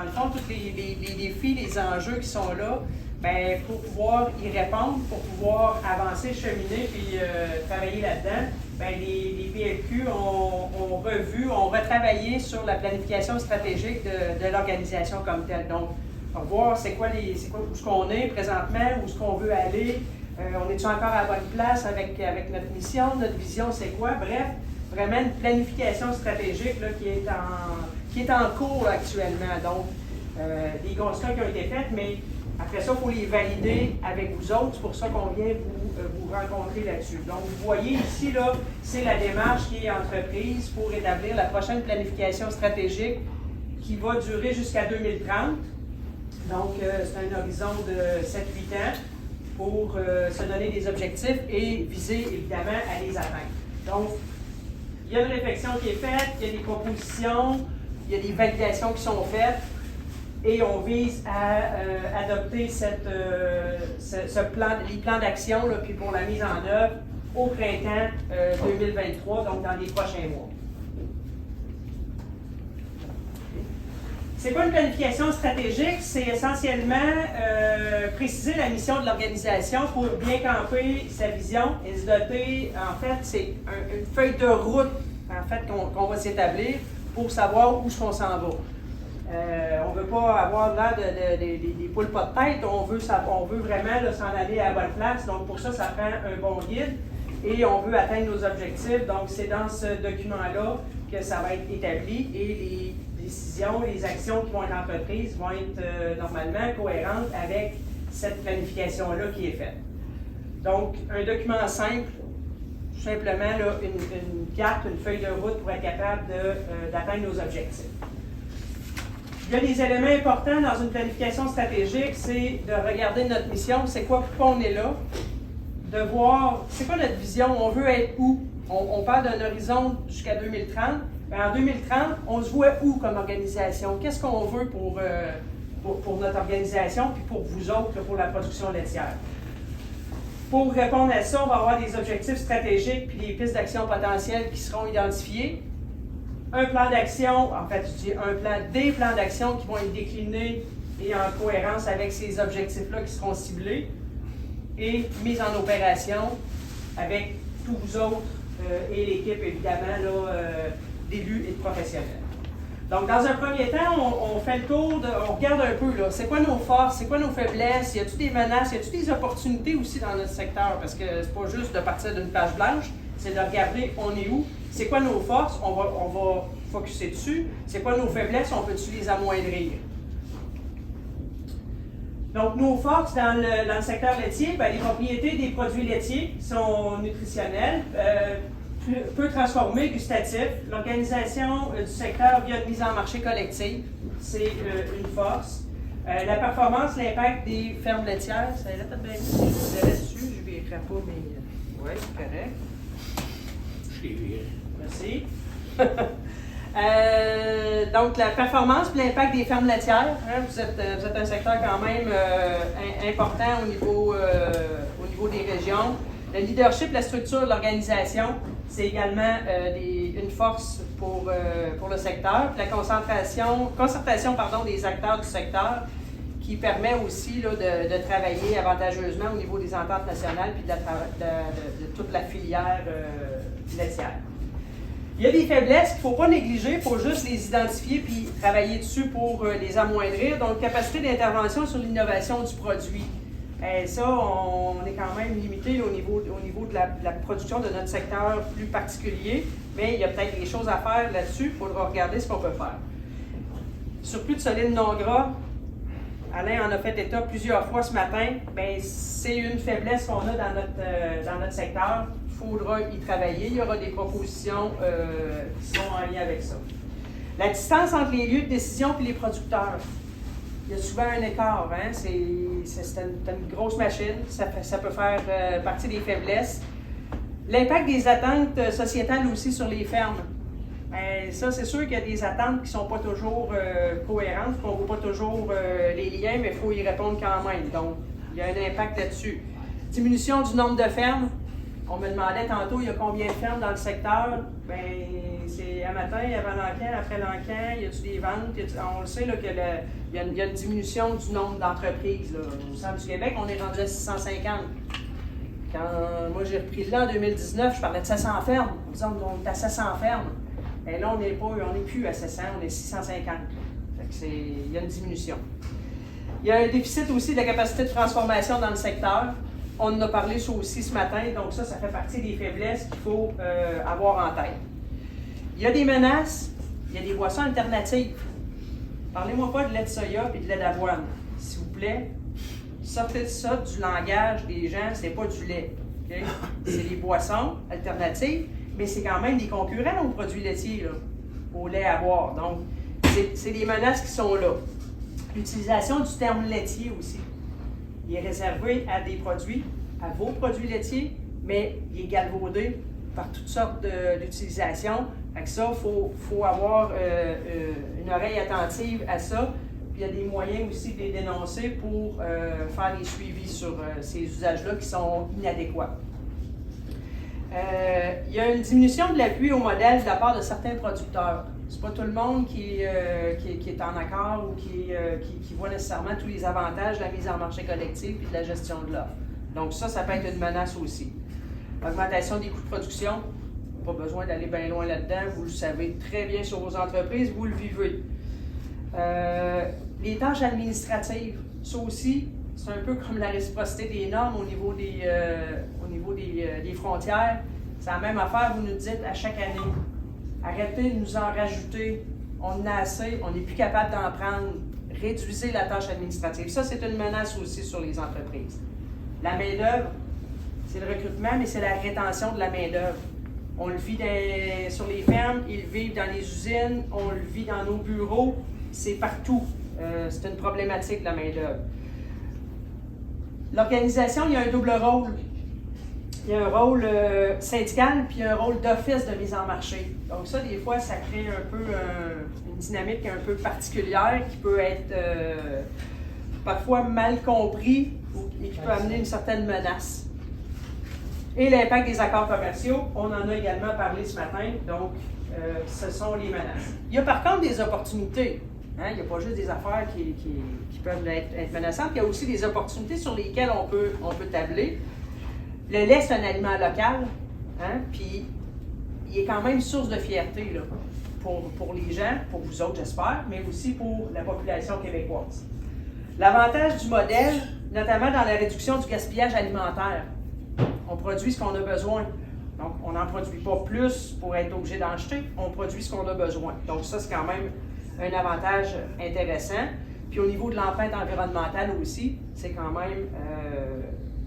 dans le fond, tous les défis, les enjeux qui sont là, bien, pour pouvoir y répondre, pour pouvoir avancer, cheminer, puis travailler là-dedans, bien, les PLQ ont retravaillé sur la planification stratégique de l'organisation comme telle. Donc, on va voir où ce qu'on est présentement, où ce qu'on veut aller, on est-tu encore à la bonne place avec notre mission, notre vision, c'est quoi? Bref, vraiment une planification stratégique là, qui est en cours là, actuellement. Donc, des constats qui ont été faits, mais après ça, il faut les valider avec vous autres. C'est pour ça qu'on vient vous rencontrer là-dessus. Donc, vous voyez ici, là, c'est la démarche qui est entreprise pour établir la prochaine planification stratégique qui va durer jusqu'à 2030. Donc, c'est un horizon de 7-8 ans pour se donner des objectifs et viser, évidemment, à les atteindre. Donc, il y a une réflexion qui est faite, il y a des propositions, il y a des validations qui sont faites et on vise à adopter les plans d'action puis pour la mise en œuvre au printemps 2023, donc dans les prochains mois. C'est quoi une planification stratégique? C'est essentiellement préciser la mission de l'organisation pour bien camper sa vision et se doter, en fait, c'est une feuille de route en fait, qu'on va s'établir pour savoir où on s'en va. On ne veut pas avoir l'air des poules pas de tête, on veut vraiment s'en aller à la bonne place. Donc pour ça, ça prend un bon guide et on veut atteindre nos objectifs. Donc c'est dans ce document-là que ça va être établi et les décisions, les actions qui vont être entreprises vont être normalement cohérentes avec cette planification-là qui est faite. Donc, un document simple, tout simplement là, une carte, une feuille de route pour être capable d'atteindre nos objectifs. Il y a des éléments importants dans une planification stratégique, c'est de regarder notre mission, c'est quoi, pourquoi on est là, de voir, c'est quoi notre vision, on veut être où. On parle d'un horizon jusqu'à 2030. En 2030, on se voit où comme organisation? Qu'est-ce qu'on veut pour notre organisation puis pour vous autres, pour la production laitière? Pour répondre à ça, on va avoir des objectifs stratégiques puis des pistes d'action potentielles qui seront identifiées. Un plan d'action, en fait, je dis des plans d'action qui vont être déclinés et en cohérence avec ces objectifs-là qui seront ciblés et mis en opération avec tous vous autres et l'équipe, évidemment, là, d'élus et de professionnels. Donc, dans un premier temps, on fait le tour, on regarde un peu, là, c'est quoi nos forces, c'est quoi nos faiblesses, y a-t-il des menaces, y a-t-il des opportunités aussi dans notre secteur, parce que c'est pas juste de partir d'une page blanche, c'est de regarder on est où, c'est quoi nos forces, on va focusser dessus, c'est quoi nos faiblesses, on peut-tu les amoindrir. Donc, nos forces dans le secteur laitier, bien, les propriétés des produits laitiers sont nutritionnelles, peu transformés, gustatifs. L'organisation du secteur via une mise en marché collective, c'est une force. La performance, l'impact des fermes laitières, ça a l'air bien dit. Je dirais dessus, je ne vérifierai pas, mais oui, c'est correct. Je l'ai viré. Merci. Donc, la performance et l'impact des fermes laitières, hein, vous êtes un secteur quand même important au niveau des régions. Le leadership, la structure de l'organisation, c'est également une force pour le secteur. Puis la concertation des acteurs du secteur qui permet aussi là, de travailler avantageusement au niveau des ententes nationales puis de toute la filière laitière. Il y a des faiblesses qu'il ne faut pas négliger, il faut juste les identifier puis travailler dessus pour les amoindrir. Donc, capacité d'intervention sur l'innovation du produit. Ça, on est quand même limité au niveau de la production de notre secteur plus particulier, mais il y a peut-être des choses à faire là-dessus, il faudra regarder ce qu'on peut faire. Surplus de solides non gras, Alain en a fait état plusieurs fois ce matin, bien, c'est une faiblesse qu'on a dans notre secteur. Il faudra y travailler. Il y aura des propositions qui sont en lien avec ça. La distance entre les lieux de décision et les producteurs. Il y a souvent un écart. Hein? C'est une grosse machine. Ça peut faire partie des faiblesses. L'impact des attentes sociétales aussi sur les fermes. Ça, c'est sûr qu'il y a des attentes qui ne sont pas toujours cohérentes, qu'on ne voit pas toujours les liens, mais il faut y répondre quand même. Donc, il y a un impact là-dessus. Diminution du nombre de fermes. On me demandait tantôt, il y a combien de fermes dans le secteur? Bien, c'est à matin, avant l'encan, après l'encan, y a-tu des ventes? On le sait là, qu'il y a une diminution du nombre d'entreprises. Au centre du Québec, on est rendu à 650. Quand moi j'ai repris là en 2019, je parlais de 700 fermes. On disait on est à 700 fermes. Et là, on n'est plus à 700, on est 650. Il y a une diminution. Il y a un déficit aussi de la capacité de transformation dans le secteur. On en a parlé ça aussi ce matin, donc ça fait partie des faiblesses qu'il faut avoir en tête. Il y a des menaces, il y a des boissons alternatives. Parlez-moi pas de lait de soya et de lait d'avoine, s'il vous plaît. Sortez de ça du langage des gens, c'est pas du lait. Okay? C'est des boissons alternatives, mais c'est quand même des concurrents aux produits laitiers, là, au lait à boire. Donc, c'est des menaces qui sont là. L'utilisation du terme laitier aussi. Il est réservé à des produits, à vos produits laitiers, mais il est galvaudé par toutes sortes d'utilisations. Avec ça, il faut avoir une oreille attentive à ça. Puis il y a des moyens aussi de les dénoncer pour faire des suivis sur ces usages-là qui sont inadéquats. Il y a une diminution de l'appui au modèle de la part de certains producteurs. C'est pas tout le monde qui est en accord ou qui voit nécessairement tous les avantages de la mise en marché collective et de la gestion de l'offre. Donc ça peut être une menace aussi. L'augmentation des coûts de production, pas besoin d'aller bien loin là-dedans, vous le savez très bien sur vos entreprises, vous le vivez. Les tâches administratives, ça aussi, c'est un peu comme la réciprocité des normes au niveau des frontières. C'est la même affaire, vous nous dites à chaque année. Arrêtez de nous en rajouter. On en a assez, on n'est plus capable d'en prendre. Réduisez la tâche administrative. Ça, c'est une menace aussi sur les entreprises. La main-d'œuvre, c'est le recrutement, mais c'est la rétention de la main-d'œuvre. On le vit sur les fermes, ils vivent dans les usines, on le vit dans nos bureaux, c'est partout. C'est une problématique, la main-d'œuvre. L'organisation, il y a un double rôle. Il y a un rôle syndical, puis il y a un rôle d'office de mise en marché. Donc ça, des fois, ça crée un peu une dynamique un peu particulière qui peut être parfois mal compris et qui peut amener une certaine menace. Et l'impact des accords commerciaux, on en a également parlé ce matin, donc ce sont les menaces. Il y a par contre des opportunités. Hein? Il n'y a pas juste des affaires qui peuvent être menaçantes, il y a aussi des opportunités sur lesquelles on peut tabler. Le lait, c'est un aliment local, hein? Puis il est quand même source de fierté là, pour les gens, pour vous autres, j'espère, mais aussi pour la population québécoise. L'avantage du modèle, notamment dans la réduction du gaspillage alimentaire. On produit ce qu'on a besoin. Donc, on n'en produit pas plus pour être obligé d'en acheter, on produit ce qu'on a besoin. Donc, ça, c'est quand même un avantage intéressant. Puis, au niveau de l'empreinte environnementale aussi, c'est quand même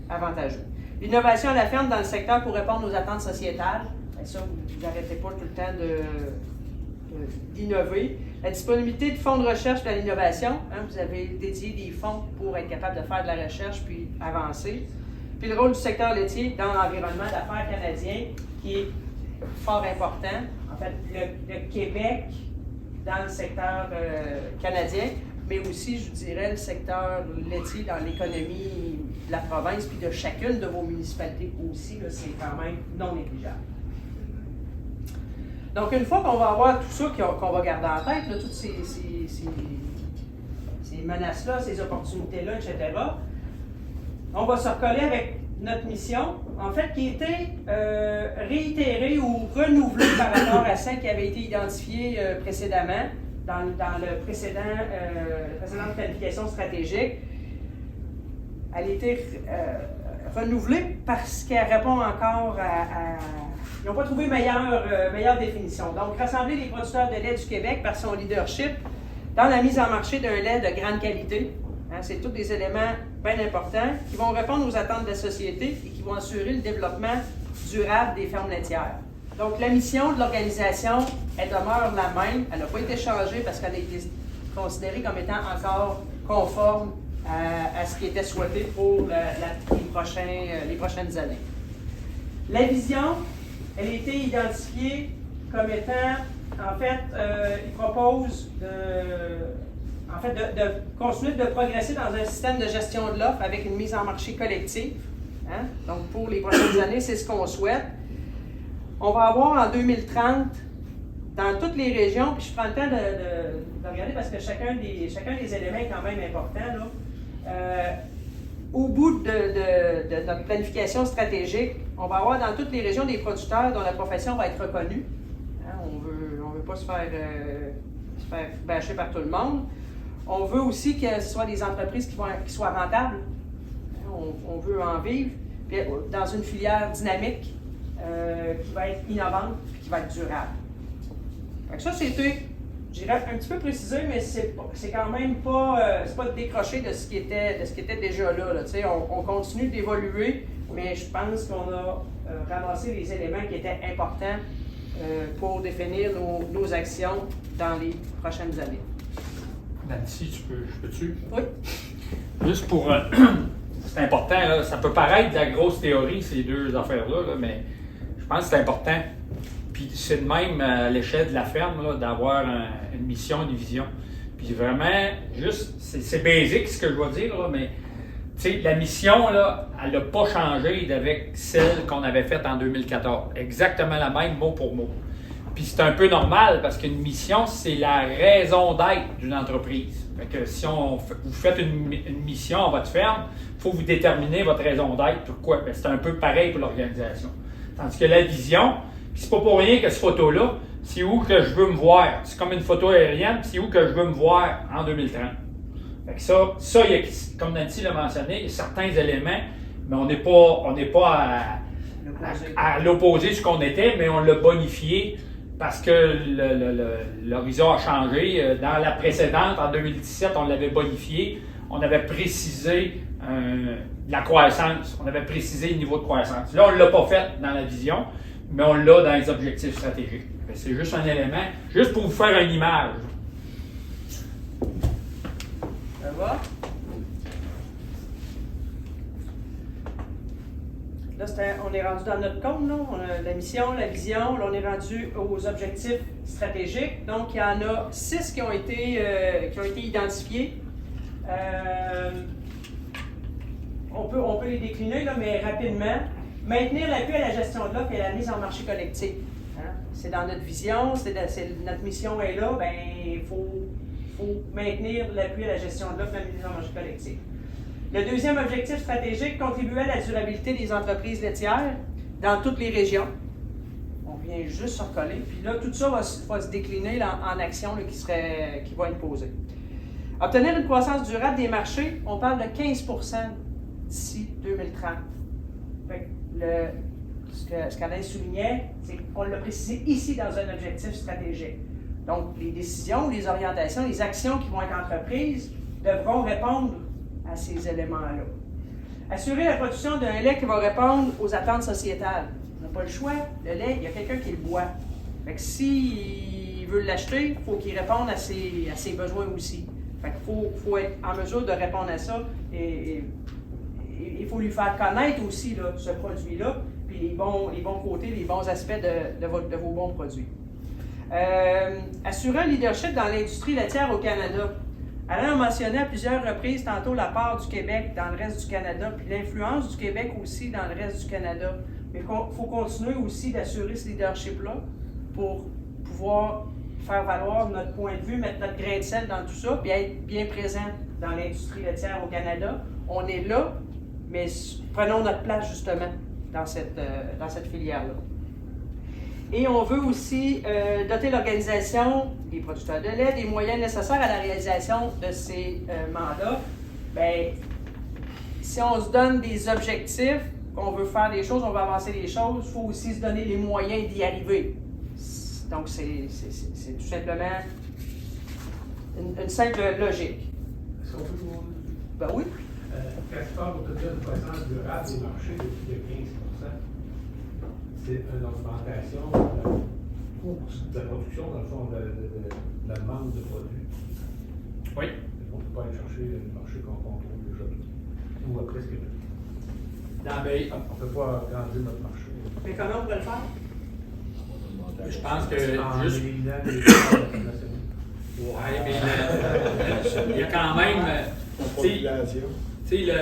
avantageux. L'innovation à la ferme dans le secteur pour répondre aux attentes sociétales, bien ça, vous n'arrêtez pas tout le temps d'innover. La disponibilité de fonds de recherche pour l'innovation, hein, vous avez dédié des fonds pour être capable de faire de la recherche puis avancer. Puis le rôle du secteur laitier dans l'environnement d'affaires canadien qui est fort important. En fait, le Québec dans le secteur canadien, mais aussi, je dirais, le secteur laitier dans l'économie de la province puis de chacune de vos municipalités aussi, là, c'est quand même non négligeable. Donc, une fois qu'on va avoir tout ça, qu'on va garder en tête, là, toutes ces menaces-là, ces opportunités-là, etc., on va se recoller avec notre mission, en fait, qui était réitérée ou renouvelée par rapport à celle qui avait été identifiée précédemment dans le précédente planification stratégique. Elle a été renouvelée parce qu'elle répond encore à ils n'ont pas trouvé meilleure définition. Donc, rassembler les producteurs de lait du Québec par son leadership dans la mise en marché d'un lait de grande qualité. Hein, c'est tous des éléments bien importants qui vont répondre aux attentes de la société et qui vont assurer le développement durable des fermes laitières. Donc, la mission de l'organisation, elle demeure la même. Elle n'a pas été changée parce qu'elle a été considérée comme étant encore conforme à ce qui était souhaité pour les prochaines années. La vision, elle a été identifiée comme étant, en fait, il propose de continuer de progresser dans un système de gestion de l'offre avec une mise en marché collective, Hein? Donc, pour les prochaines années, c'est ce qu'on souhaite. On va avoir en 2030, dans toutes les régions, puis je prends le temps de regarder parce que chacun des éléments est quand même important, là. Au bout de notre planification stratégique, on va avoir dans toutes les régions des producteurs dont la profession va être reconnue. Hein, on veut pas se faire bâcher par tout le monde. On veut aussi que ce soit des entreprises qui soient rentables. Hein, on veut en vivre. Puis, dans une filière dynamique qui va être innovante et qui va être durable. Fait que ça, c'était, je dirais, un petit peu précisé, mais c'est quand même pas, c'est pas décroché de ce qui était déjà là. On continue d'évoluer, mais je pense qu'on a ramassé les éléments qui étaient importants pour définir nos actions dans les prochaines années. Nancy, je peux-tu? Oui. Juste pour... c'est important, là, ça peut paraître de la grosse théorie, ces deux affaires-là, là, mais je pense que c'est important. Puis c'est de même à l'échelle de la ferme, là, d'avoir une mission, une vision. Puis vraiment, juste, c'est basique ce que je dois dire, là, mais la mission, là, elle n'a pas changé d'avec celle qu'on avait faite en 2014. Exactement la même, mot pour mot. Puis c'est un peu normal parce qu'une mission, c'est la raison d'être d'une entreprise. Fait que si vous faites une mission à votre ferme, il faut vous déterminer votre raison d'être. Pourquoi? Ben, c'est un peu pareil pour l'organisation. Tandis que la vision, c'est pas pour rien que cette photo-là, c'est où que je veux me voir. C'est comme une photo aérienne, c'est où que je veux me voir en 2030. Fait que ça il y a, comme Nancy l'a mentionné, il y a certains éléments, mais on n'est pas à l'opposé de ce qu'on était, mais on l'a bonifié parce que l'horizon a changé. Dans la précédente, en 2017, on l'avait bonifié. On avait précisé la croissance. On avait précisé le niveau de croissance. Là, on ne l'a pas fait dans la vision, mais on l'a dans les objectifs stratégiques. C'est juste un élément, juste pour vous faire une image. Ça va? Là, on est rendu dans notre compte, là. On a la mission, la vision. Là, on est rendu aux objectifs stratégiques. Donc, il y en a 6 qui ont été identifiés. On peut les décliner, là, mais rapidement. Maintenir l'appui à la gestion de l'offre et à la mise en marché collectif. Hein? C'est dans notre vision, notre mission est là, ben il faut maintenir l'appui à la gestion de l'offre et à la mise en marché collectif. Le deuxième objectif stratégique, contribuer à la durabilité des entreprises laitières dans toutes les régions. On vient juste se recoller. Puis là, tout ça va se décliner en actions qui vont être posées. Obtenir une croissance durable des marchés, on parle de 15 % d'ici 2030. Fait que ce qu'Alain soulignait, c'est qu'on l'a précisé ici dans un objectif stratégique. Donc, les décisions, les orientations, les actions qui vont être entreprises devront répondre à ces éléments-là. Assurer la production d'un lait qui va répondre aux attentes sociétales. On n'a pas le choix. Le lait, il y a quelqu'un qui le boit. Fait que s'il veut l'acheter, il faut qu'il réponde à ses besoins aussi. Fait qu'il faut être en mesure de répondre à ça et il faut lui faire connaître aussi là, ce produit-là, puis les bons côtés, les bons aspects de vos bons produits. Assurer un leadership dans l'industrie laitière au Canada. Alain a mentionné à plusieurs reprises tantôt la part du Québec dans le reste du Canada, puis l'influence du Québec aussi dans le reste du Canada. Mais il faut continuer aussi d'assurer ce leadership-là pour pouvoir faire valoir notre point de vue, mettre notre grain de sel dans tout ça, puis être bien présent dans l'industrie laitière au Canada. On est là, mais prenons notre place justement dans cette filière-là. Et on veut aussi doter l'organisation des producteurs de lait des moyens nécessaires à la réalisation de ces mandats. Bien, si on se donne des objectifs, qu'on veut faire des choses, on veut avancer les choses, il faut aussi se donner les moyens d'y arriver. Donc, c'est tout simplement une simple logique. Est-ce qu'on peut vous... Ben oui. Quand tu parles pour une croissance durable des marchés de 15 %, c'est une augmentation de la production, dans le fond, de la demande de produits. Oui. On ne peut pas aller chercher le marché qu'on contrôle déjà, ou presque tout. On ne peut pas agrandir notre marché. Mais comment on pourrait le faire? Je pense que en juste... éliminant les internationaux. Ouais, mais il y a quand même... La population. tu sais,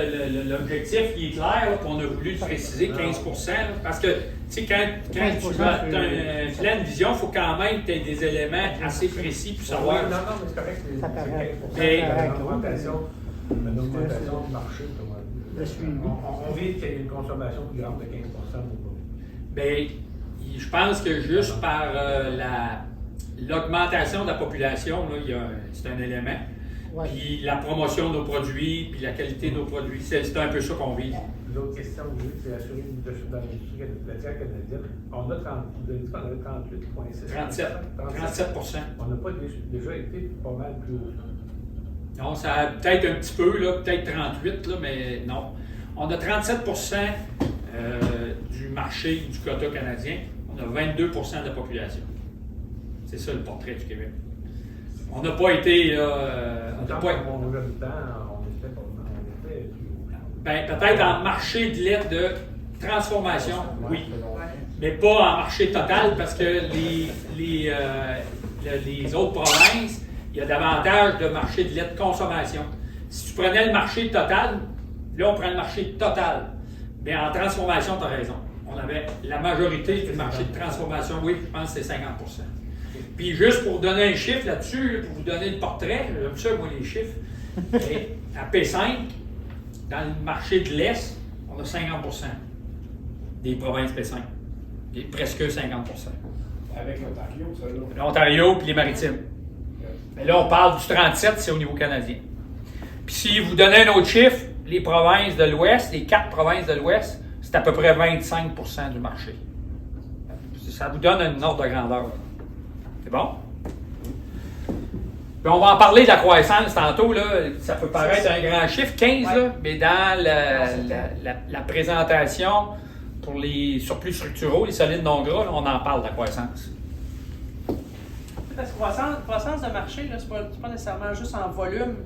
l'objectif, il est clair, là, qu'on a voulu préciser 15 là, parce que, tu sais, quand tu as un plan de vision, il faut quand même que tu aies des éléments assez précis pour savoir. Non, mais c'est correct, Ça paraît. c'est 15%. Une augmentation du marché, comment dire. On vise qu'il y ait une consommation plus grande de 15% ou pas. Bien, je pense que juste par l'augmentation de la population, là, c'est un élément. Ouais. Puis la promotion de nos produits, puis la qualité de nos produits, c'est un peu ça qu'on vise. L'autre question que j'ai, c'est assurer une leadership dans l'industrie laitière canadienne. On a 30, vous avez dit qu'on avait 38,6%. 37%. On n'a pas déjà été pas mal plus haut. Non, ça a peut-être un petit peu, là, peut-être 38, là, mais non. On a 37% du marché du quota canadien. On a 22% de la population. C'est ça le portrait du Québec. On n'a pas été. On n'a pas été. On était plus haut. Ben, peut-être en marché de lait de transformation, oui. Mais pas en marché total parce que les autres provinces, il y a davantage de marché de lait de consommation. Si tu prenais le marché total, là, on prend le marché total. Mais en transformation, tu as raison. On avait la majorité du marché de transformation, oui, je pense que c'est 50%. Puis juste pour vous donner un chiffre là-dessus, pour vous donner le portrait, j'aime ça, moi, les chiffres. Et à P5, dans le marché de l'Est, on a 50% des provinces P5. Et presque 50%. Avec l'Ontario, ça là. L'Ontario puis les Maritimes. Mais là, on parle du 37, c'est au niveau canadien. Puis si vous donnez un autre chiffre, les provinces de l'Ouest, les 4 provinces de l'Ouest, c'est à peu près 25% du marché. Ça vous donne un ordre de grandeur. C'est bon? Puis on va en parler de la croissance tantôt. Là. Ça peut paraître un grand chiffre, 15, ouais. là, mais dans la présentation pour les surplus structuraux, les solides non gras, là, on en parle de la croissance. Parce que croissance de marché, ce n'est pas nécessairement juste en volume.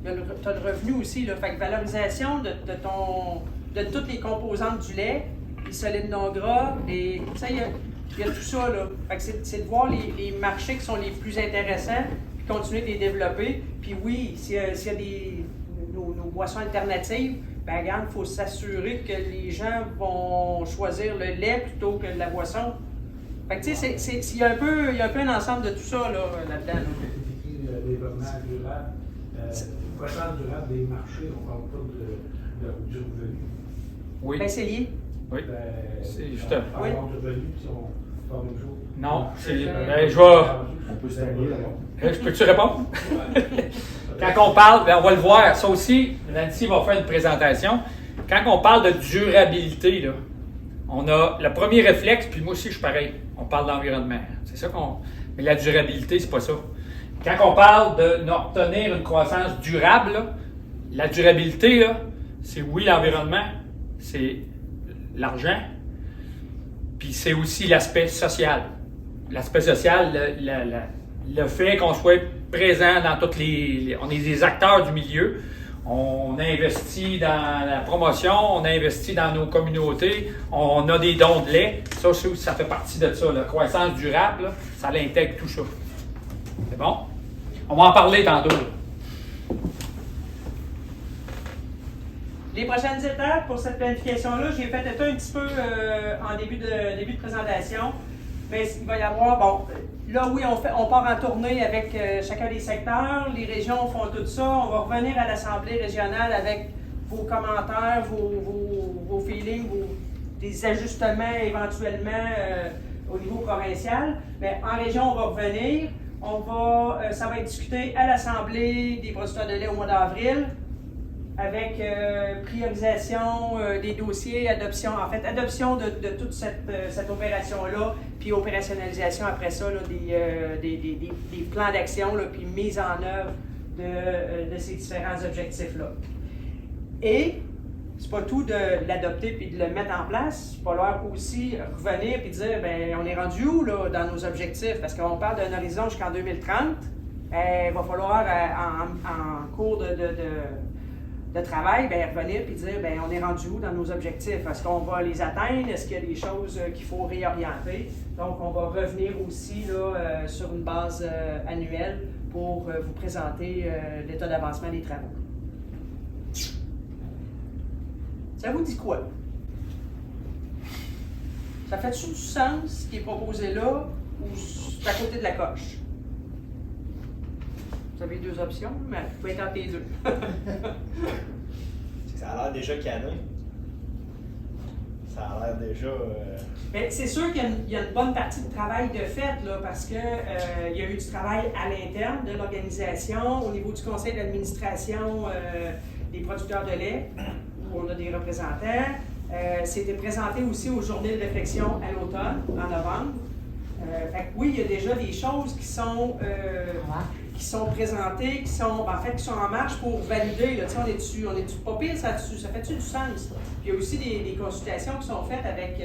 Tu as le revenu aussi. Là. Fait que valorisation de toutes les composantes du lait, les solides non gras, et il y a tout ça. Là. Fait que c'est de voir les marchés qui sont les plus intéressants, puis continuer de les développer. Puis oui, s'il y a nos boissons alternatives, ben regarde, il faut s'assurer que les gens vont choisir le lait plutôt que de la boisson. Fait que tu sais, il y a un peu un ensemble de tout ça là-dedans. Le développement durable, croissance durable des marchés, on ne parle pas du revenu. Oui. Ben c'est lié. Oui. C'est juste un. Oui. On parle de revenu, puis on parle de jour. Non, c'est. Ben, Je vais. On peut se tailler là. Je peux-tu répondre? Quand on parle, ben on va le voir. Ça aussi, Nancy va faire une présentation. Quand on parle de durabilité, là, on a le premier réflexe, puis moi aussi je suis pareil. On parle d'environnement. C'est ça qu'on. Mais la durabilité, c'est pas ça. Quand on parle d'obtenir une croissance durable, là, la durabilité, là, c'est oui l'environnement, c'est l'argent, puis c'est aussi l'aspect social. L'aspect social, le fait qu'on soit présent dans toutes les... On est des acteurs du milieu. On investit dans la promotion, on investit dans nos communautés, on a des dons de lait. Ça fait partie de ça. La croissance durable, là, ça l'intègre tout ça. C'est bon? On va en parler tantôt. Les prochaines étapes pour cette planification-là, j'ai fait état un petit peu en début de présentation. Mais il va y avoir, bon, là oui, on part en tournée avec chacun des secteurs, les régions font tout ça, on va revenir à l'Assemblée régionale avec vos commentaires, vos feelings, des ajustements éventuellement au niveau provincial. Mais en région, on va revenir, ça va être discuté à l'Assemblée des producteurs de lait au mois d'avril, avec priorisation des dossiers, adoption de toute cette opération-là, puis opérationnalisation après ça, là, des plans d'action, là, puis mise en œuvre de ces différents objectifs-là. Et c'est pas tout de l'adopter puis de le mettre en place, il va falloir aussi revenir puis dire, ben on est rendu où là, dans nos objectifs, parce qu'on parle d'un horizon jusqu'en 2030, il va falloir en cours de travail, bien, revenir et dire, bien, on est rendu où dans nos objectifs? Est-ce qu'on va les atteindre? Est-ce qu'il y a des choses qu'il faut réorienter? Donc, on va revenir aussi là, sur une base annuelle pour vous présenter l'état d'avancement des travaux. Ça vous dit quoi? Ça fait-tu du sens, ce qui est proposé là, ou c'est à côté de la coche? Vous avez deux options, mais vous pouvez être entre les deux. Ça a l'air déjà cané. Ça a l'air déjà. Mais c'est sûr qu'il y a une bonne partie de travail de fait, là, parce qu'il y a eu du travail à l'interne de l'organisation, au niveau du conseil d'administration des producteurs de lait, où on a des représentants. C'était présenté aussi aux journées de réflexion à l'automne, en novembre. Fait que oui, il y a déjà des choses qui sont présentées, qui sont en marche pour valider. Là, on est-tu pas pire, ça fait-tu du sens? Puis il y a aussi des consultations qui sont faites avec,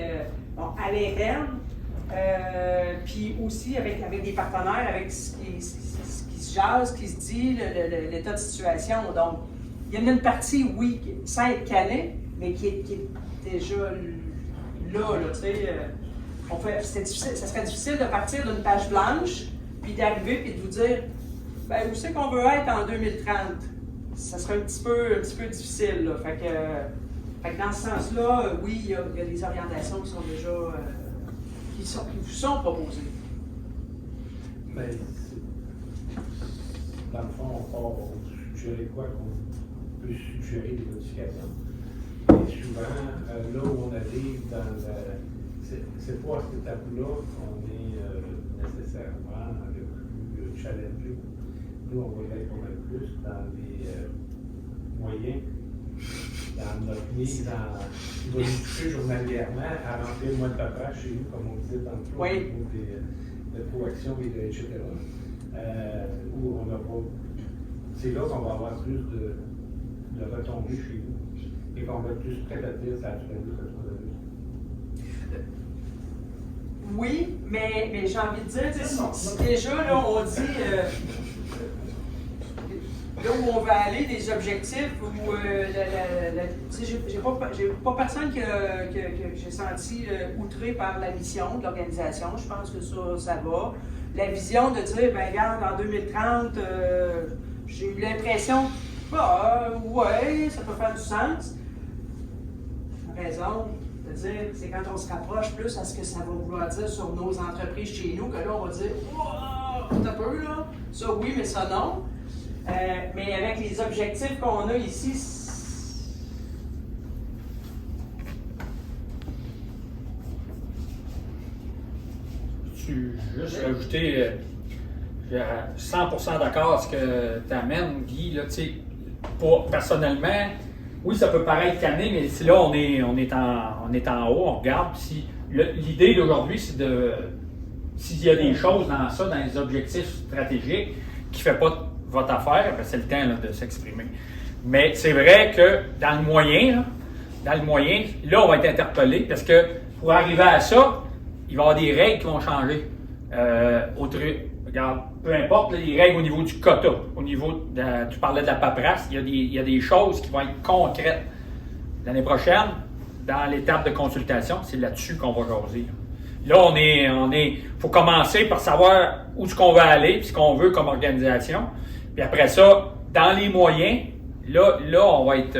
à l'interne, puis aussi avec des partenaires, avec ce qui se jase, ce qui se dit, l'état de situation. Donc, il y en a une partie, oui, sans être calée, mais qui est déjà là, tu sais. Ça serait difficile de partir d'une page blanche, puis d'arriver et de vous dire, ben, où c'est qu'on veut être en 2030? Ça serait un petit peu difficile, là. Fait que dans ce sens-là, oui, il y a des orientations qui sont déjà, qui vous sont proposées. Mais, dans le fond, on part suggérer quoi qu'on peut suggérer des modifications. Et souvent, là où on arrive dans c'est pas à cette étape-là qu'on est nécessairement le plus challengé. Nous, on va y être pas mal plus dans les moyens, dans notre mise qui va nous toucher journalièrement à remplir le mois de paperasse chez nous, comme on disait dans le plan oui. au niveau de proaction et de etc. Où on aura. C'est là qu'on va avoir plus de retombées chez nous et qu'on va être plus prêt à dire ça a tué le Oui, mais j'ai envie de dire, si déjà, là, on dit là où on va aller, des objectifs, où j'ai pas personne que j'ai senti outré par la mission de l'organisation. Je pense que ça va. La vision de dire, ben regarde, en 2030, j'ai eu l'impression, ouais, ça peut faire du sens. Raison. C'est quand on se rapproche plus à ce que ça va vouloir dire sur nos entreprises chez nous, que là, on va dire « Wow, t'as peu, là! Ça, oui, mais ça, non. » Mais avec les objectifs qu'on a ici, Tu juste rajouter, je suis 100% d'accord avec ce que tu amènes, Guy. Là, personnellement, oui, ça peut paraître cané, mais si là, on est en haut, on regarde. L'idée d'aujourd'hui, c'est s'il y a des choses dans ça, dans les objectifs stratégiques, qui ne fait pas votre affaire, ben c'est le temps là, de s'exprimer. Mais c'est vrai que dans le moyen, là, on va être interpellé, parce que pour arriver à ça, il va y avoir des règles qui vont changer. Regarde, peu importe les règles au niveau du quota, au niveau tu parlais de la paperasse, il y a des choses qui vont être concrètes. L'année prochaine, dans l'étape de consultation, c'est là-dessus qu'on va jaser. Là, faut commencer par savoir où est-ce qu'on va aller, puis ce qu'on veut comme organisation. Puis après ça, dans les moyens, là, on va être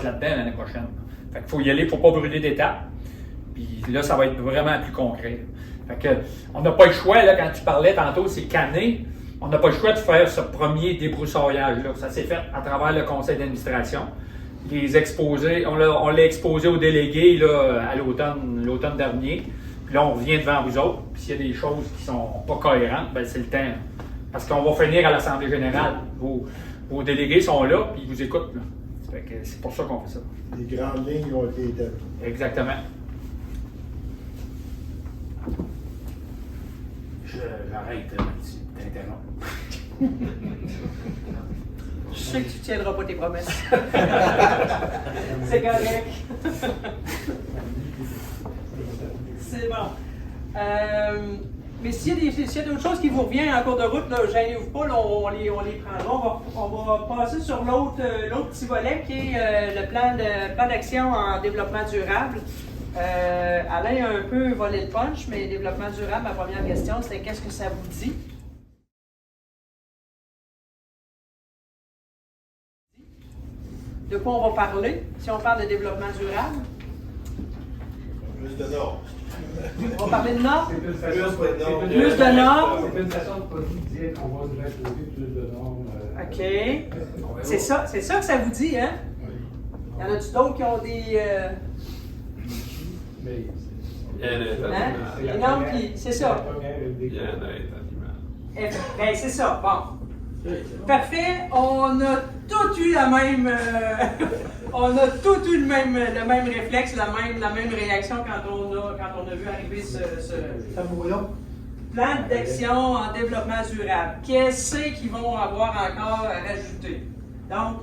là-dedans l'année prochaine. Fait qu'il faut y aller, il ne faut pas brûler d'étapes. Puis là, ça va être vraiment plus concret. Fait que, on n'a pas le choix, là, quand tu parlais tantôt, c'est cané. On n'a pas le choix de faire ce premier débroussaillage-là. Ça s'est fait à travers le conseil d'administration. Les exposés, on l'a exposé aux délégués là, à l'automne dernier. Puis là, on revient devant vous autres. Puis s'il y a des choses qui sont pas cohérentes, ben c'est le temps. Parce qu'on va finir à l'Assemblée générale. Vos délégués sont là, puis ils vous écoutent. Là. Fait que c'est pour ça qu'on fait ça. Les grandes lignes ont été établies. Exactement. J'arrête d'interrompre. je sais que tu ne tiendras pas tes promesses. C'est correct. C'est bon. Mais s'il y a d'autres choses qui vous reviennent en cours de route, gênez-vous pas, là, on les prendra. On va passer sur l'autre petit volet qui est le plan d'action en développement durable. Alain a un peu volé le punch, mais développement durable, ma première question, c'était qu'est-ce que ça vous dit? de quoi on va parler si on parle de développement durable? Plus de nord. On va parler de Nord? C'est une façon Plus de normes. C'est une façon de pas dire qu'on va nous imposer plus de normes. OK. C'est ça que ça vous dit, hein? Y en a-tu d'autres qui ont des... Mais Hein? Les normes, puis c'est ça. Ben, c'est ça. Bon. Parfait. On a tout eu la même... on a tout eu le même réflexe, la même réaction quand on a vu arriver ce plan d'action en développement durable. Qu'est-ce qu'ils vont avoir encore à rajouter? Donc,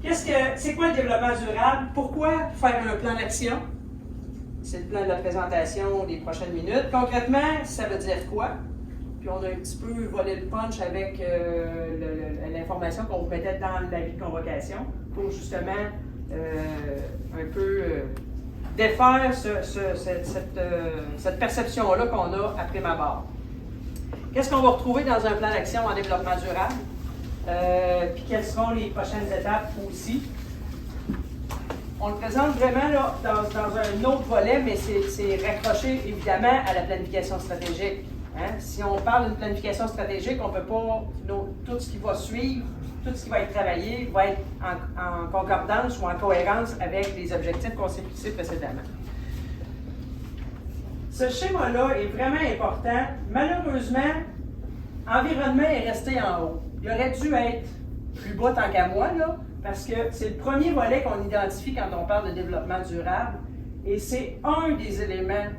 c'est quoi le développement durable? Pourquoi faire un plan d'action? C'est le plan de la présentation des prochaines minutes. Concrètement, ça veut dire quoi? Puis on a un petit peu volé le punch avec l'information qu'on vous mettait dans l'avis de convocation pour justement un peu défaire cette perception-là qu'on a à prime abord. Qu'est-ce qu'on va retrouver dans un plan d'action en développement durable? Puis quelles seront les prochaines étapes aussi? On le présente vraiment là, dans un autre volet, mais c'est raccroché évidemment à la planification stratégique. Hein? Si on parle d'une planification stratégique, on ne peut pas. Tout ce qui va suivre, tout ce qui va être travaillé, va être en concordance ou en cohérence avec les objectifs qu'on s'est fixés précédemment. Ce schéma-là est vraiment important. Malheureusement, l'environnement est resté en haut. Il aurait dû être plus bas tant qu'à moi, là, parce que c'est le premier volet qu'on identifie quand on parle de développement durable. Et c'est un des éléments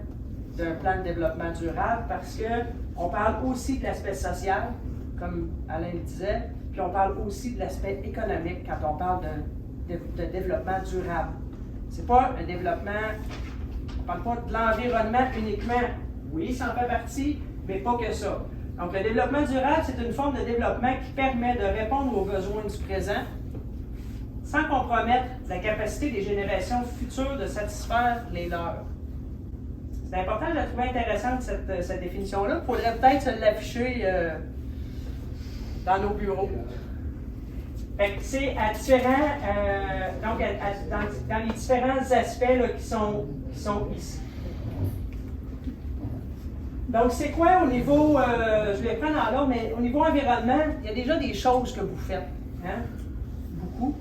d'un plan de développement durable parce qu'on parle aussi de l'aspect social, comme Alain le disait, puis on parle aussi de l'aspect économique quand on parle de développement durable. C'est pas un développement, on parle pas de l'environnement uniquement. Oui, ça en fait partie, mais pas que ça. Donc le développement durable, c'est une forme de développement qui permet de répondre aux besoins du présent sans compromettre la capacité des générations futures de satisfaire les leurs. C'est important, je la trouvais intéressante, cette définition-là. Il faudrait peut-être se l'afficher dans nos bureaux. C'est à différents, donc dans les différents aspects là, qui sont ici. Donc, c'est quoi au niveau, je vais prendre en l'ordre, mais au niveau environnement, il y a déjà des choses que vous faites. Hein? Beaucoup.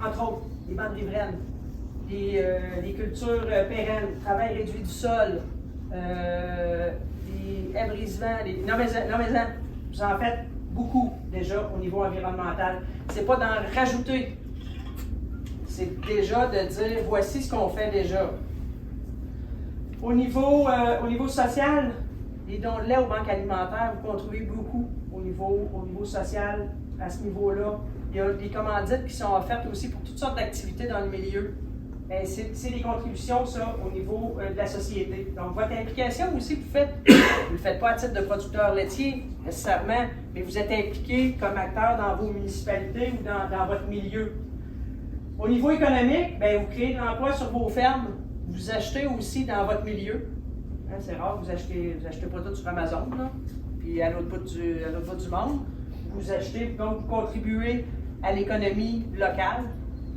Entre autres, les bandes riveraines, des cultures pérennes, travail réduit du sol, des abrissements, non mais vous en faites beaucoup déjà au niveau environnemental. C'est pas d'en rajouter. C'est déjà de dire voici ce qu'on fait déjà. Au niveau social, les dons de lait aux banques alimentaires, vous contribuez beaucoup au niveau social à ce niveau-là. Il y a des commandites qui sont offertes aussi pour toutes sortes d'activités dans le milieu. C'est des contributions, ça, au niveau de la société. Donc, votre implication aussi, vous ne le faites pas à titre de producteur laitier, nécessairement, mais vous êtes impliqué comme acteur dans vos municipalités ou dans votre milieu. Au niveau économique, bien, vous créez de l'emploi sur vos fermes. Vous achetez aussi dans votre milieu. Hein, c'est rare, vous achetez pas tout sur Amazon, là, puis à l'autre bout du monde. Vous achetez, donc vous contribuez à l'économie locale,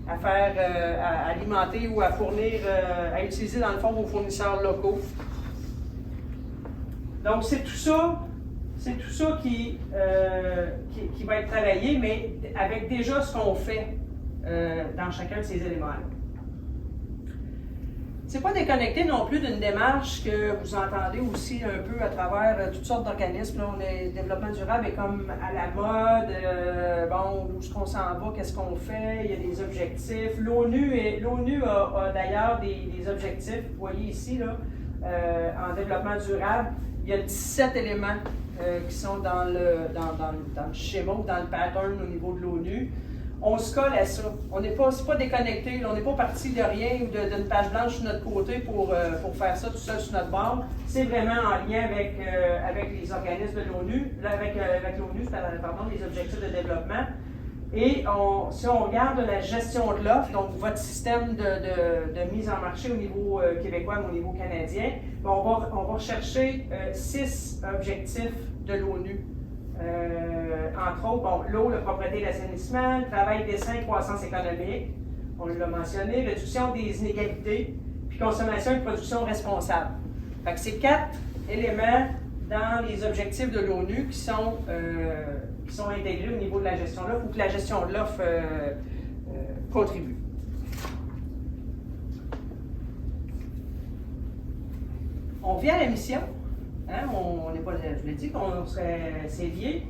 à faire, à alimenter ou à fournir, à utiliser dans le fond vos fournisseurs locaux. Donc c'est tout ça qui va être travaillé, mais avec déjà ce qu'on fait dans chacun de ces éléments-là. C'est pas déconnecté non plus d'une démarche que vous entendez aussi un peu à travers toutes sortes d'organismes. Le développement durable est comme à la mode, où est-ce qu'on s'en va, qu'est-ce qu'on fait, il y a des objectifs. L'ONU a d'ailleurs des objectifs, vous voyez ici, là, en développement durable, il y a 17 éléments qui sont dans le schéma ou dans le pattern au niveau de l'ONU. On se colle à ça. C'est pas déconnecté. On n'est pas parti de rien ou d'une page blanche sur notre côté pour faire ça tout seul sur notre bord. C'est vraiment en lien avec les organismes de l'ONU, avec l'ONU, pardon, les objectifs de développement. Et si on regarde la gestion de l'offre, donc votre système de mise en marché au niveau québécois mais au niveau canadien, on va rechercher 6 objectifs de l'ONU Entre autres, bon, l'eau, la propreté et l'assainissement, le travail, dessin, croissance économique, on l'a mentionné, réduction des inégalités, puis consommation et production responsable. Fait que c'est 4 éléments dans les objectifs de l'ONU qui sont intégrés au niveau de la gestion de l'offre ou que la gestion de l'offre contribue. On vient à la mission. Hein, on n'est pas, je l'ai dit c'est lié.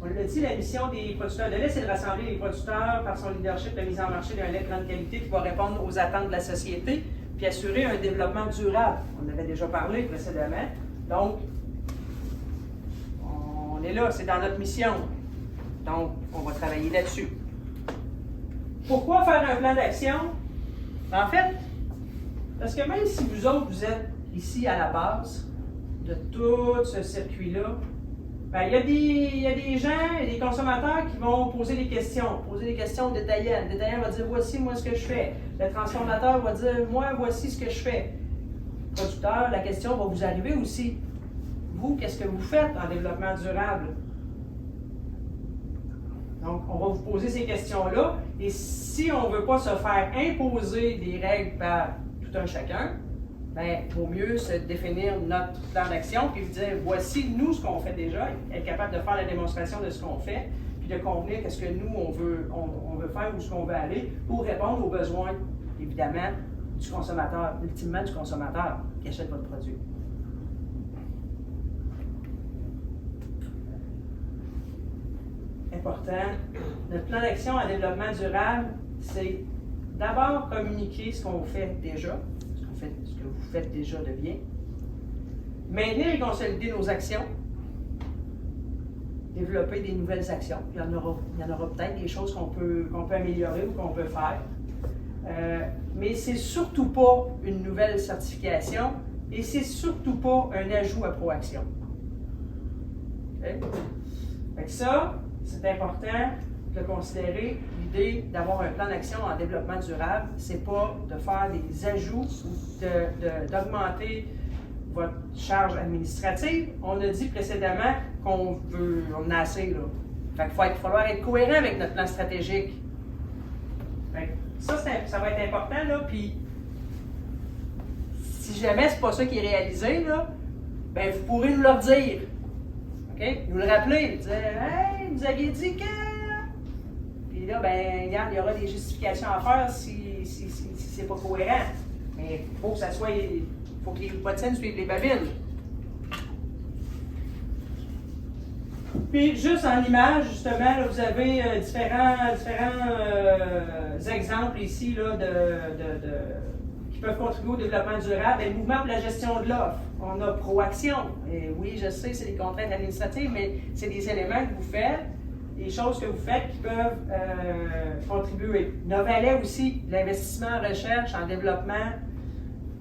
On l'a dit, la mission des producteurs de lait, c'est de rassembler les producteurs par son leadership de mise en marché d'un lait de grande qualité qui va répondre aux attentes de la société puis assurer un développement durable. On en avait déjà parlé précédemment. Donc, on est là, c'est dans notre mission. Donc, on va travailler là-dessus. Pourquoi faire un plan d'action? En fait, parce que même si vous autres, vous êtes ici à la base de tout ce circuit-là, ben, il y a des gens et des consommateurs qui vont poser des questions détaillées. Le détaillant va dire, voici moi ce que je fais. Le transformateur va dire, moi, voici ce que je fais. Le producteur, la question va vous arriver aussi. Vous, qu'est-ce que vous faites en développement durable? Donc, on va vous poser ces questions-là. Et si on ne veut pas se faire imposer des règles par tout un chacun, bien, il vaut mieux se définir notre plan d'action puis vous dire, voici nous ce qu'on fait déjà, être capable de faire la démonstration de ce qu'on fait, puis de convenir qu'est-ce que nous, on veut faire ou ce qu'on veut aller pour répondre aux besoins, évidemment, du consommateur, ultimement du consommateur qui achète votre produit. Important. Notre plan d'action en développement durable, c'est d'abord communiquer ce qu'on fait déjà, ce que vous faites déjà de bien, maintenir et consolider nos actions, développer des nouvelles actions. Il y en aura peut-être des choses qu'on peut améliorer ou qu'on peut faire. Mais c'est surtout pas une nouvelle certification et c'est surtout pas un ajout à Proaction. Okay? Fait que ça, c'est important de considérer l'idée d'avoir un plan d'action en développement durable. C'est pas de faire des ajouts ou d'augmenter votre charge administrative. On a dit précédemment qu'on a assez, là. Fait qu'il va falloir être cohérent avec notre plan stratégique. Fait que ça va être important, là, puis si jamais c'est pas ça qui est réalisé, là, ben vous pourrez nous le dire. OK? Nous le rappeler, dire « Hey, vous aviez dit que... » Puis là, ben, regarde, il y aura des justifications à faire si c'est pas cohérent. Mais il faut que ça soit... Il faut que les bottines suivent les babines. Puis, juste en image, justement, là, vous avez différents exemples ici là, qui peuvent contribuer au développement durable. Et le mouvement pour la gestion de l'offre. On a Proaction. Et oui, je sais, c'est des contraintes administratives, mais c'est des éléments que vous faites, des choses que vous faites qui peuvent contribuer. Novalet aussi, l'investissement en recherche, en développement.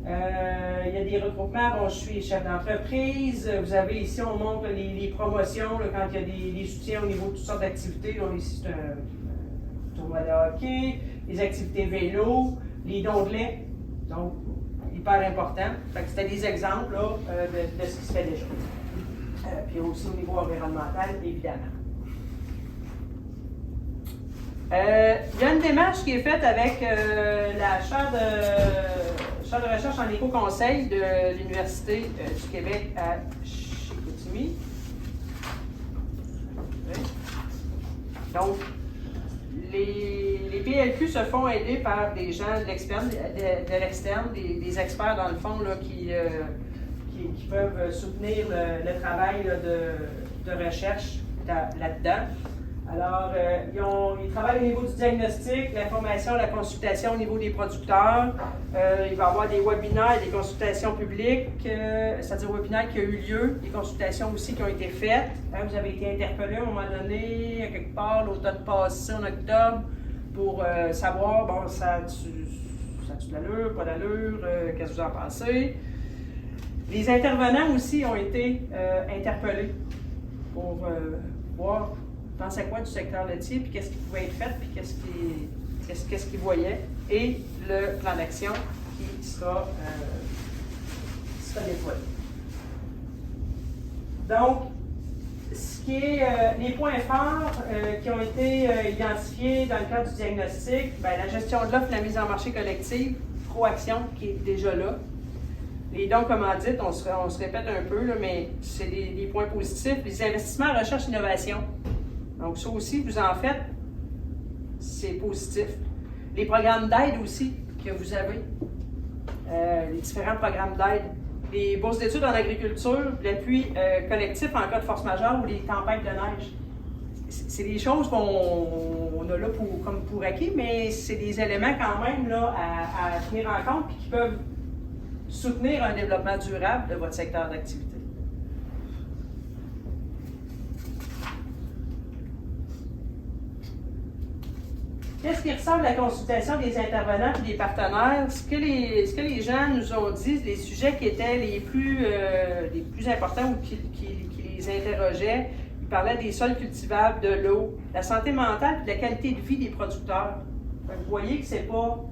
Il y a des regroupements. Bon, je suis chef d'entreprise. Vous avez ici, on montre les promotions, là, quand il y a des soutiens au niveau de toutes sortes d'activités. Ici, c'est un tournoi de hockey, les activités vélo, les dons de lait. Donc, hyper important. Fait que c'était des exemples là, de ce qui se fait déjà. Puis aussi au niveau environnemental, évidemment. Il y a une démarche qui est faite avec la chaire de recherche en éco-conseil de l'Université du Québec à Chicoutimi. Donc, les PLQ se font aider par des gens de l'externe, des experts dans le fond là, qui peuvent soutenir le travail là, de recherche là-dedans. Alors, ils travaillent au niveau du diagnostic, l'information, la consultation au niveau des producteurs. Il va y avoir des webinaires, des consultations publiques, c'est-à-dire webinaires qui ont eu lieu, des consultations aussi qui ont été faites. Hein, vous avez été interpellé à un moment donné, à quelque part, l'automne passé, en octobre, pour savoir, bon, ça a-tu de l'allure, pas d'allure, qu'est-ce que vous en pensez. Les intervenants aussi ont été interpellés pour voir pensait quoi du secteur laitier, puis qu'est-ce qui pouvait être fait, puis qu'est-ce qu'ils voyaient, et le plan d'action qui sera déployé. Donc, ce qui est les points forts qui ont été identifiés dans le cadre du diagnostic, bien, la gestion de l'offre, la mise en marché collective, Proaction qui est déjà là. Les dons commandites, on se répète un peu, là, mais c'est des points positifs. Les investissements en recherche et innovation. Donc ça aussi, vous en faites, c'est positif. Les programmes d'aide aussi que vous avez, les différents programmes d'aide. Les bourses d'études en agriculture, l'appui collectif en cas de force majeure ou les tempêtes de neige. C'est des choses qu'on a là comme pour acquis, mais c'est des éléments quand même là, à tenir en compte et qui peuvent soutenir un développement durable de votre secteur d'activité. Qu'est-ce qui ressort de la consultation des intervenants et des partenaires? Ce que les gens nous ont dit, les sujets qui étaient les plus importants ou qui les interrogeaient, ils parlaient des sols cultivables, de l'eau, la santé mentale et de la qualité de vie des producteurs. Vous voyez que ce n'est pas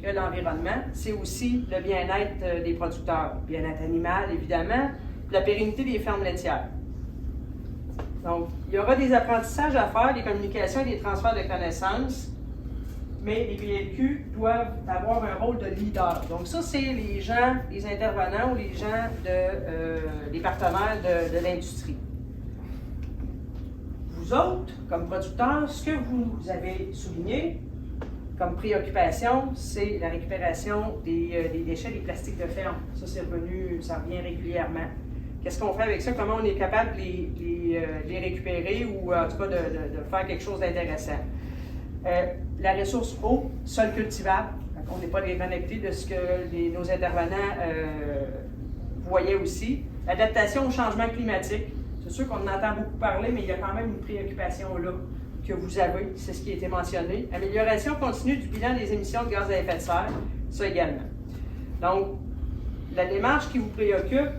que l'environnement, c'est aussi le bien-être des producteurs, le bien-être animal évidemment, la pérennité des fermes laitières. Donc, il y aura des apprentissages à faire, des communications et des transferts de connaissances, mais les PLQ doivent avoir un rôle de leader. Donc ça, c'est les gens, les intervenants ou les gens, les partenaires de l'industrie. Vous autres, comme producteurs, ce que vous avez souligné comme préoccupation, c'est la récupération des déchets, des plastiques de ferme. Ça, c'est revenu, ça revient régulièrement. Qu'est-ce qu'on fait avec ça? Comment on est capable de les récupérer ou en tout cas de faire quelque chose d'intéressant? La ressource eau, sol cultivable. On n'est pas déconnecté de ce que nos intervenants voyaient aussi. L'adaptation au changement climatique. C'est sûr qu'on en entend beaucoup parler, mais il y a quand même une préoccupation là que vous avez. C'est ce qui a été mentionné. Amélioration continue du bilan des émissions de gaz à effet de serre. Ça également. Donc, la démarche qui vous préoccupe,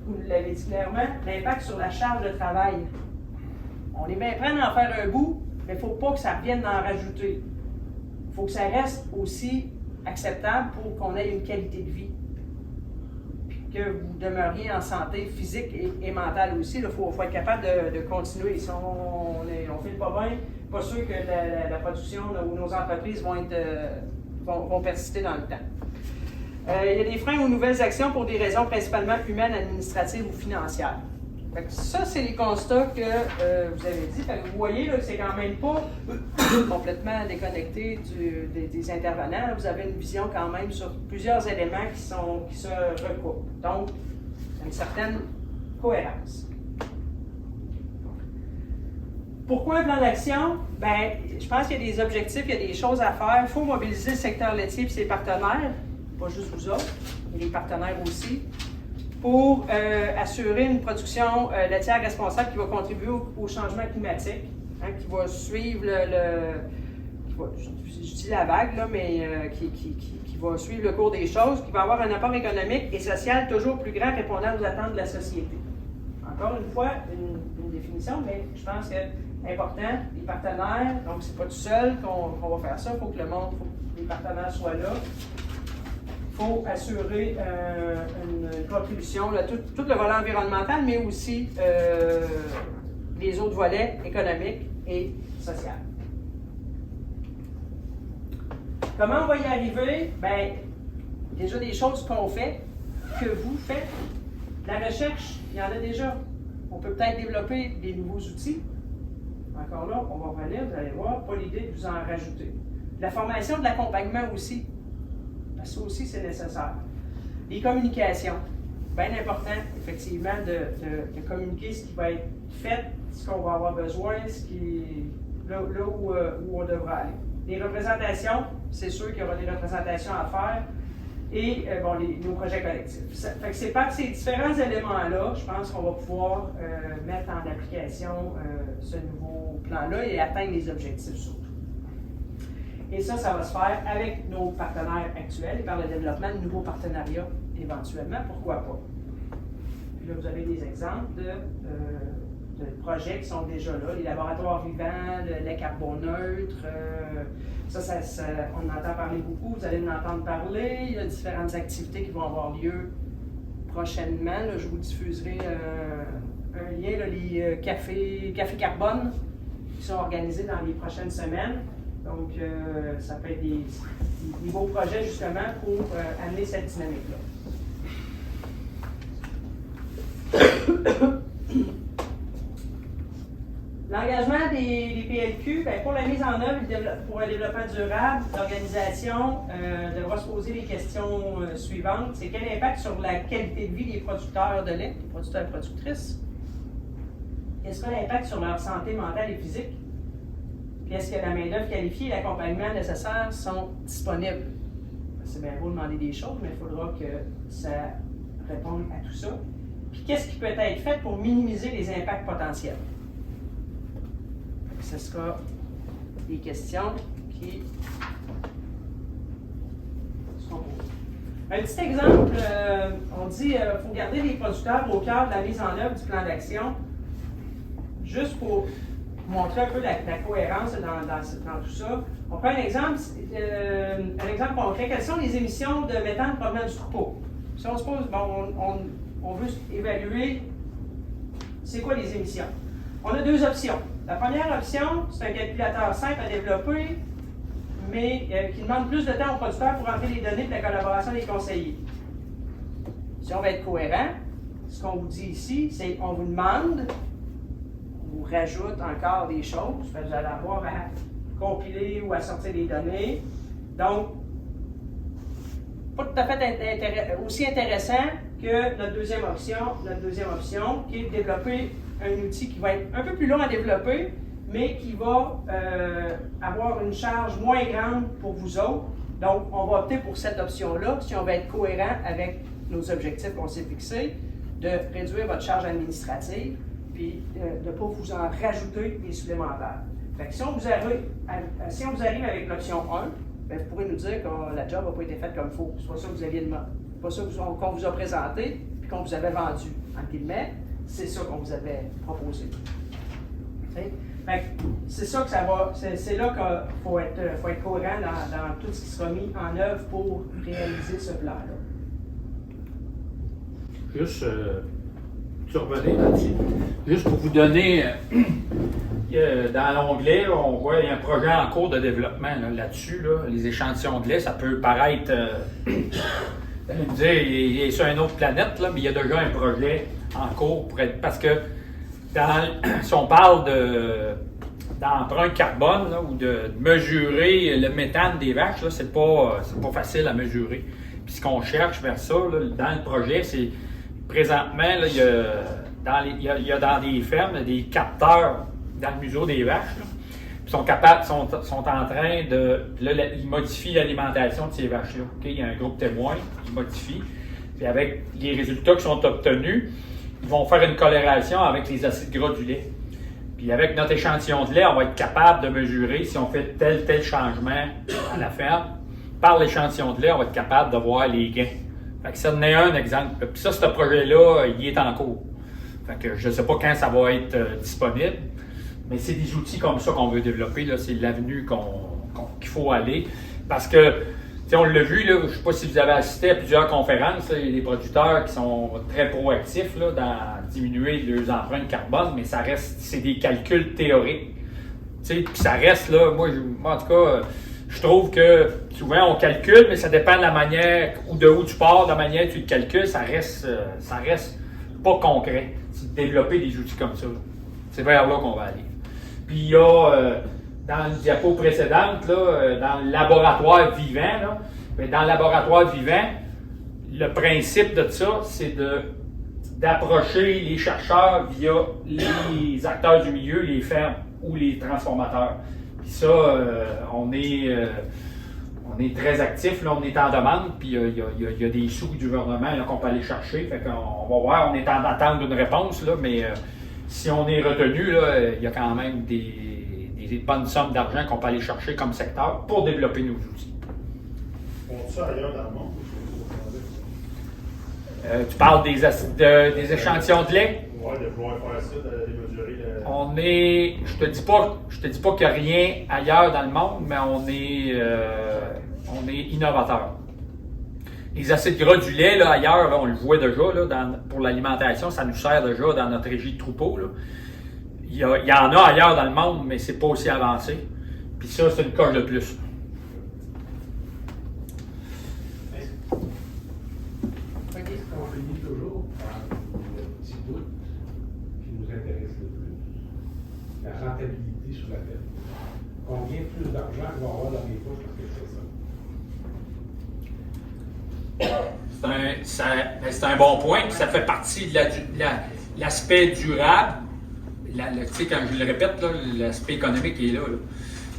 vous l'avez dit clairement, l'impact sur la charge de travail. On est bien prêt d'en faire un bout, mais il ne faut pas que ça revienne d'en rajouter. Il faut que ça reste aussi acceptable pour qu'on ait une qualité de vie. Puis que vous demeuriez en santé physique et mentale aussi. Il faut être capable de continuer. Si on ne fait pas bien, pas sûr que la production là, ou nos entreprises vont persister dans le temps. Il y a des freins aux nouvelles actions pour des raisons principalement humaines, administratives ou financières. Fait que ça, c'est les constats que vous avez dit. Fait que vous voyez là, que c'est quand même pas complètement déconnecté des intervenants. Vous avez une vision quand même sur plusieurs éléments qui se recoupent. Donc, une certaine cohérence. Pourquoi un plan d'action? Bien, je pense qu'il y a des objectifs, il y a des choses à faire. Il faut mobiliser le secteur laitier et ses partenaires. Pas juste vous autres, mais les partenaires aussi, pour assurer une production laitière responsable qui va contribuer au changement climatique, hein, qui va suivre je dis la vague, là, mais qui va suivre le cours des choses, qui va avoir un apport économique et social toujours plus grand répondant aux attentes de la société. Encore une fois, une définition, mais je pense que c'est important, les partenaires, donc c'est pas tout seul qu'on va faire ça, il faut que le monde, faut que les partenaires soient là. Il faut assurer une contribution, là, tout le volet environnemental, mais aussi les autres volets économiques et sociaux. Comment on va y arriver? Bien, déjà des choses qu'on fait, que vous faites. La recherche, il y en a déjà. On peut peut-être développer des nouveaux outils. Encore là, on va revenir, vous allez voir, pas l'idée de vous en rajouter. La formation de l'accompagnement aussi. Ça aussi, c'est nécessaire. Les communications. Bien important, effectivement, de communiquer ce qui va être fait, ce qu'on va avoir besoin, là où on devra aller. Les représentations, c'est sûr qu'il y aura des représentations à faire. Et nos projets collectifs. Fait que c'est par ces différents éléments-là, je pense qu'on va pouvoir mettre en application ce nouveau plan-là et atteindre les objectifs surtout. Et ça va se faire avec nos partenaires actuels et par le développement de nouveaux partenariats éventuellement, pourquoi pas. Puis là, vous avez des exemples de projets qui sont déjà là, les laboratoires vivants, le lait carboneutre, on en entend parler beaucoup, vous allez en entendre parler, il y a différentes activités qui vont avoir lieu prochainement. Là, je vous diffuserai un lien, là, les cafés carbone qui sont organisés dans les prochaines semaines. Donc, ça peut être des beaux projets justement pour amener cette dynamique-là. L'engagement des PLQ, bien, pour la mise en œuvre pour un développement durable, l'organisation devra se poser les questions suivantes. C'est quel impact sur la qualité de vie des producteurs de lait, des producteurs et productrices? Quel sera l'impact sur leur santé mentale et physique? Puis est-ce que la main-d'œuvre qualifiée et l'accompagnement nécessaire sont disponibles? C'est bien beau demander des choses, mais il faudra que ça réponde à tout ça. Puis qu'est-ce qui peut être fait pour minimiser les impacts potentiels? Ce sera des questions qui seront posées. Un petit exemple, on dit qu'il faut garder les producteurs au cœur de la mise en œuvre du plan d'action, juste pour montrer un peu la cohérence dans tout ça. On prend un exemple concret. Quelles sont les émissions de méthane provenant du troupeau? Si on se pose, on veut évaluer c'est quoi les émissions. On a deux options. La première option, c'est un calculateur simple à développer, mais qui demande plus de temps aux producteurs pour rentrer les données de la collaboration des conseillers. Si on veut être cohérent, ce qu'on vous dit ici, c'est qu'on vous demande, on vous rajoute encore des choses, vous allez avoir à compiler ou à sortir des données. Donc, pas tout à fait aussi intéressant que notre deuxième option, qui est de développer un outil qui va être un peu plus long à développer, mais qui va avoir une charge moins grande pour vous autres. Donc, on va opter pour cette option-là si on veut être cohérent avec nos objectifs qu'on s'est fixés, de réduire votre charge administrative, puis de ne pas vous en rajouter des supplémentaires. Fait que si on vous arrive avec l'option 1, bien, vous pourrez nous dire que la job n'a pas été faite comme il faut. C'est pas ça que vous aviez demandé. C'est pas ça qu'on vous a présenté, puis qu'on vous avait vendu, entre guillemets. C'est ça qu'on vous avait proposé. C'est ça que ça va. C'est là qu'il faut être cohérent dans tout ce qui sera mis en œuvre pour réaliser ce plan-là. Juste, tu revenais là-dessus. Juste pour vous donner, dans l'onglet, on voit qu'il y a un projet en cours de développement là-dessus. Les échantillons de lait, ça peut paraître. Vous allez me dire, il est sur une autre planète, là, mais il y a déjà un projet en cours pour être. Parce que si on parle d'empreinte carbone là, ou de mesurer le méthane des vaches, c'est pas facile à mesurer. Puis ce qu'on cherche vers ça, là, dans le projet, c'est présentement, là, il y a dans des fermes des capteurs dans le museau des vaches. Là, puis sont en train de. Là, ils modifient l'alimentation de ces vaches-là. Okay? Il y a un groupe témoin qui modifie. Puis avec les résultats qui sont obtenus, ils vont faire une corrélation avec les acides gras du lait. Puis avec notre échantillon de lait, on va être capable de mesurer si on fait tel changement à la ferme. Par l'échantillon de lait, on va être capable de voir les gains. Fait que ça en est un exemple. Puis ça, ce projet-là, il est en cours. Fait que je ne sais pas quand ça va être disponible, mais c'est des outils comme ça qu'on veut développer. Là, c'est l'avenue qu'il faut aller. Parce que, on l'a vu, là, je ne sais pas si vous avez assisté à plusieurs conférences, là, il y a des producteurs qui sont très proactifs là, dans diminuer leurs empreintes carbone, mais ça reste, c'est des calculs théoriques. Puis ça reste là, moi en tout cas, je trouve que souvent on calcule, mais ça dépend de la manière ou de où tu pars, de la manière que tu le calcules, ça reste pas concret. C'est de développer des outils comme ça. C'est vers là qu'on va aller. Puis il y a dans le diapo précédente, là, dans le laboratoire vivant, là, dans le laboratoire vivant, le principe de ça, c'est d'approcher les chercheurs via les acteurs du milieu, les fermes ou les transformateurs. Puis ça, on est très actif, là, on est en demande, puis il y a des sous du gouvernement là, qu'on peut aller chercher. Fait qu'on va voir, on est en attente d'une réponse, là, mais si on est retenu, là, il y a quand même des bonnes sommes d'argent qu'on peut aller chercher comme secteur pour développer nos outils. On ça ailleurs dans le monde? Tu parles des échantillons de lait? Oui, de pouvoir faire ça, de mesurer Je te dis pas qu'il n'y a rien ailleurs dans le monde, mais on est innovateur. Les acides gras du lait, là, ailleurs, là, on le voit déjà, là, pour l'alimentation, ça nous sert déjà dans notre régie de troupeau. Là. Il y en a ailleurs dans le monde, mais c'est pas aussi avancé. Puis ça, c'est une coche de plus. On finit toujours par le petit bout qui nous intéresse le plus, la rentabilité sur la ferme. Combien plus d'argent on va avoir dans les poches parce que c'est ça? C'est un bon point, puis ça fait partie de l'aspect durable. Tu sais, quand je le répète, l'aspect économique est là.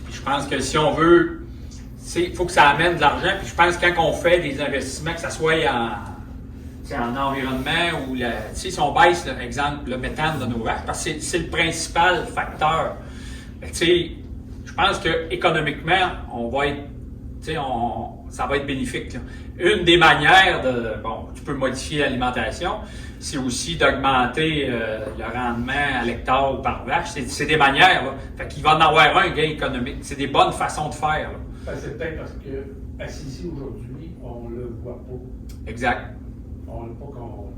Puis je pense que si on veut, il faut que ça amène de l'argent. Puis je pense que quand on fait des investissements, que ce soit en environnement ou si on baisse, là, exemple, le méthane de nos vaches, parce que c'est le principal facteur. Je pense qu'économiquement, on va être, ça va être bénéfique. Là. Une des manières tu peux modifier l'alimentation, c'est aussi d'augmenter le rendement à l'hectare ou par vache. C'est des manières. Là. Fait qu'il va en avoir un gain économique. C'est des bonnes façons de faire. Là. C'est peut-être parce que, assis ici aujourd'hui, on ne le voit pas. Exact. On ne pas qu'on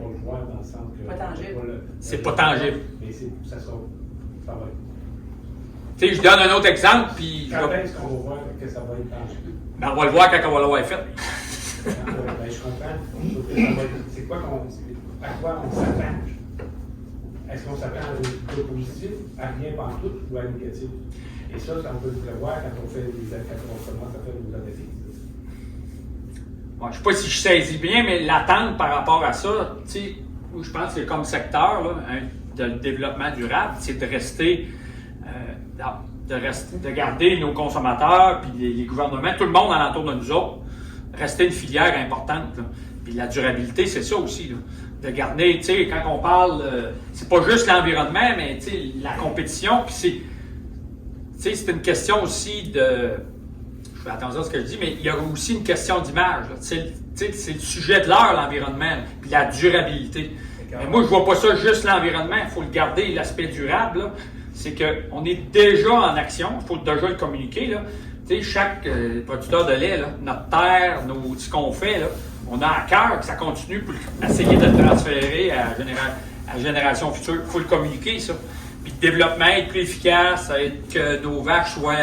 le voit dans le sens que. Pas tangible. C'est pas tangible. Mais ça va être. Tu sais, je donne un autre exemple, puis. Quand est-ce qu'on va voir que ça va être tangible? Ben, on va le voir quand on va l'avoir fait. Je comprends. C'est quoi à quoi on s'attend? Est-ce qu'on s'attend à un résultat positif, à rien pantoute ou à négatif? Et ça, on peut le prévoir quand on commence à faire des analyses. Bon, je ne sais pas si je saisis bien, mais l'attente par rapport à ça, tu sais, je pense que comme secteur de développement durable, c'est de rester, de garder nos consommateurs, puis les gouvernements, tout le monde alentour de nous autres, rester une filière importante. Là. Puis la durabilité, c'est ça aussi. Là. De garder, tu sais, quand on parle, c'est pas juste l'environnement, mais tu sais, la compétition, puis c'est une question aussi de. Je fais attention à ce que je dis, mais il y a aussi une question d'image. C'est le sujet de l'heure, l'environnement, puis la durabilité. Mais moi, je vois pas ça juste l'environnement, il faut le garder, l'aspect durable. Là. C'est qu'on est déjà en action, il faut déjà le communiquer. Là. Tu sais, chaque producteur de lait, là, notre terre, ce qu'on fait, là, on a à cœur que ça continue pour essayer de le transférer à la génération future. Il faut le communiquer, ça. Puis le développement, être plus efficace, être que nos vaches soient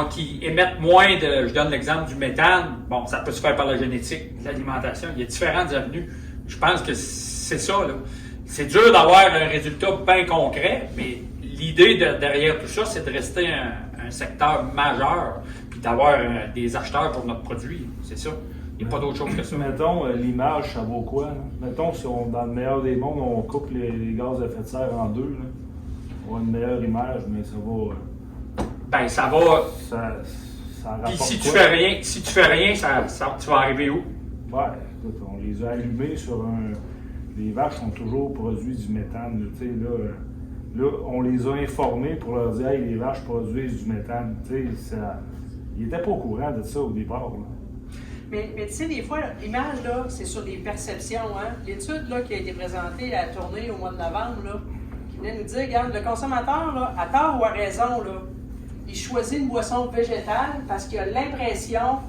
qui émettent moins de. Je donne l'exemple du méthane. Bon, ça peut se faire par la génétique, l'alimentation. Il y a différentes avenues. Je pense que c'est ça, là. C'est dur d'avoir un résultat bien concret, mais l'idée derrière tout ça, c'est de rester un secteur majeur, puis d'avoir des acheteurs pour notre produit. C'est ça. Il n'y a pas d'autre chose que ça. Mettons, l'image, ça vaut quoi? Là? Mettons, si dans le meilleur des mondes, on coupe les gaz à effet de serre en deux, là. On a une meilleure image, mais ça va. Ben, ça va. Ça puis si tu quoi? fais rien, tu vas arriver où? Ouais, écoute, on les a allumés sur un. Les vaches ont toujours produit du méthane. Tu sais, là, on les a informés pour leur dire, hey, les vaches produisent du méthane. Tu sais, ils n'étaient pas au courant de ça au départ. Là. Mais tu sais, des fois, l'image, là, c'est sur des perceptions. Hein? L'étude là, qui a été présentée à la tournée au mois de novembre, là, qui venait nous dire, regarde, le consommateur, là, à tort ou à raison, là, il choisit une boisson végétale parce qu'il a l'impression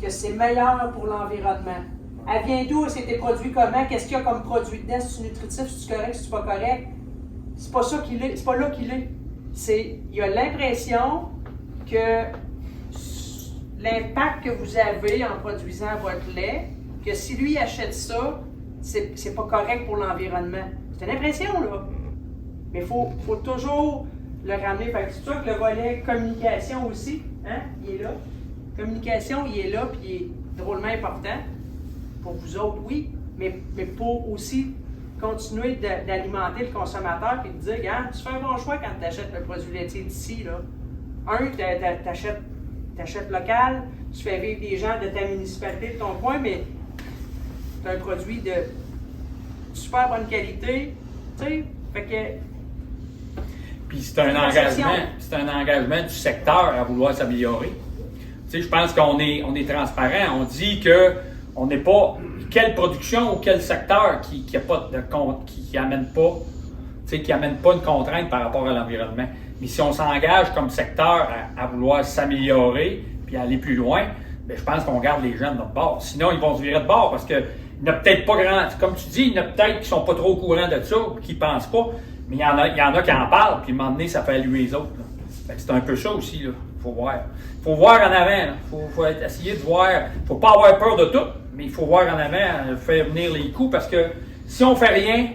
que c'est meilleur pour l'environnement. Elle vient d'où? C'était produit comment? Qu'est-ce qu'il y a comme produit dedans? C'est nutritif? C'est correct? C'est pas correct? C'est pas ça qu'il est. C'est pas là qu'il est. Il a l'impression que l'impact que vous avez en produisant votre lait, que si lui achète ça, c'est pas correct pour l'environnement. C'est une impression, là. Mais il faut toujours le ramener. Fait que c'est sûr que le volet communication aussi, hein, il est là. Communication, il est là, puis il est drôlement important. Pour vous autres, oui, mais pour aussi continuer d'alimenter le consommateur et de dire, regarde, tu fais un bon choix quand tu achètes le produit laitier d'ici, là. Tu achètes local, tu fais vivre les gens de ta municipalité, de ton coin, mais tu as un produit de super bonne qualité, tu sais, fait que... Puis c'est un engagement du secteur à vouloir s'améliorer. Tu sais, je pense qu'on est transparent, on dit que on n'est pas quelle production ou quel secteur qui amène pas une contrainte par rapport à l'environnement. Mais si on s'engage comme secteur à vouloir s'améliorer puis aller plus loin, bien, je pense qu'on garde les gens de notre bord. Sinon, ils vont se virer de bord parce que il n'y en a peut-être pas grand. Comme tu dis, il y en a peut-être qui ne sont pas trop au courant de ça ou qui ne pensent pas. Mais il y en a qui en parlent, puis à un moment donné, ça fait allumer les autres. Fait que c'est un peu ça aussi, là. Faut voir. Faut voir en avant. Faut essayer de voir. Faut pas avoir peur de tout, mais il faut voir en avant, faire venir les coups, parce que si on fait rien,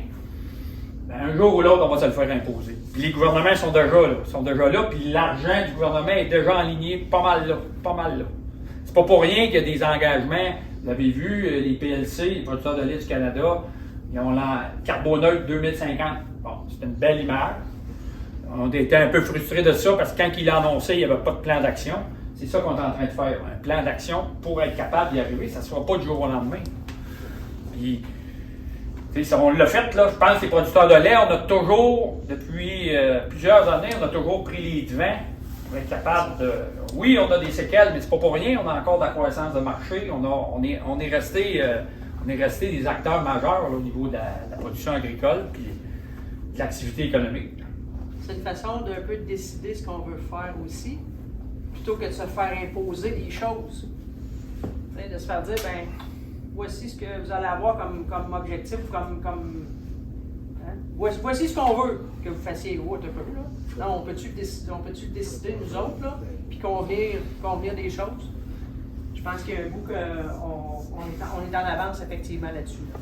ben, un jour ou l'autre, on va se le faire imposer. Puis les gouvernements sont déjà là, puis l'argent du gouvernement est déjà aligné pas mal là. C'est pas pour rien qu'il y a des engagements. Vous l'avez vu, les PLC, les producteurs de lait du Canada, ils ont la carboneutre 2050. Bon, c'est une belle image. On était un peu frustrés de ça parce que quand il l'a annoncé, il n'y avait pas de plan d'action. C'est ça qu'on est en train de faire, un plan d'action pour être capable d'y arriver. Ça ne se fera pas du jour au lendemain. Puis, on l'a fait, là, je pense, les producteurs de lait, on a toujours, depuis plusieurs années, on a toujours pris les devants pour être capable de... Oui, on a des séquelles, mais c'est pas pour rien, on a encore de la croissance de marché, on est resté des acteurs majeurs là, au niveau de la production agricole puis de l'activité économique. C'est une façon d'un peu de décider ce qu'on veut faire aussi, plutôt que de se faire imposer des choses. De se faire dire, ben, voici ce que vous allez avoir comme objectif, hein? Voici ce qu'on veut que vous fassiez vous un peu. Là. Non, on peut-tu décider, nous autres, là, puis convenir des choses? Je pense qu'il y a un bout qu'on est en avance effectivement là-dessus. Là.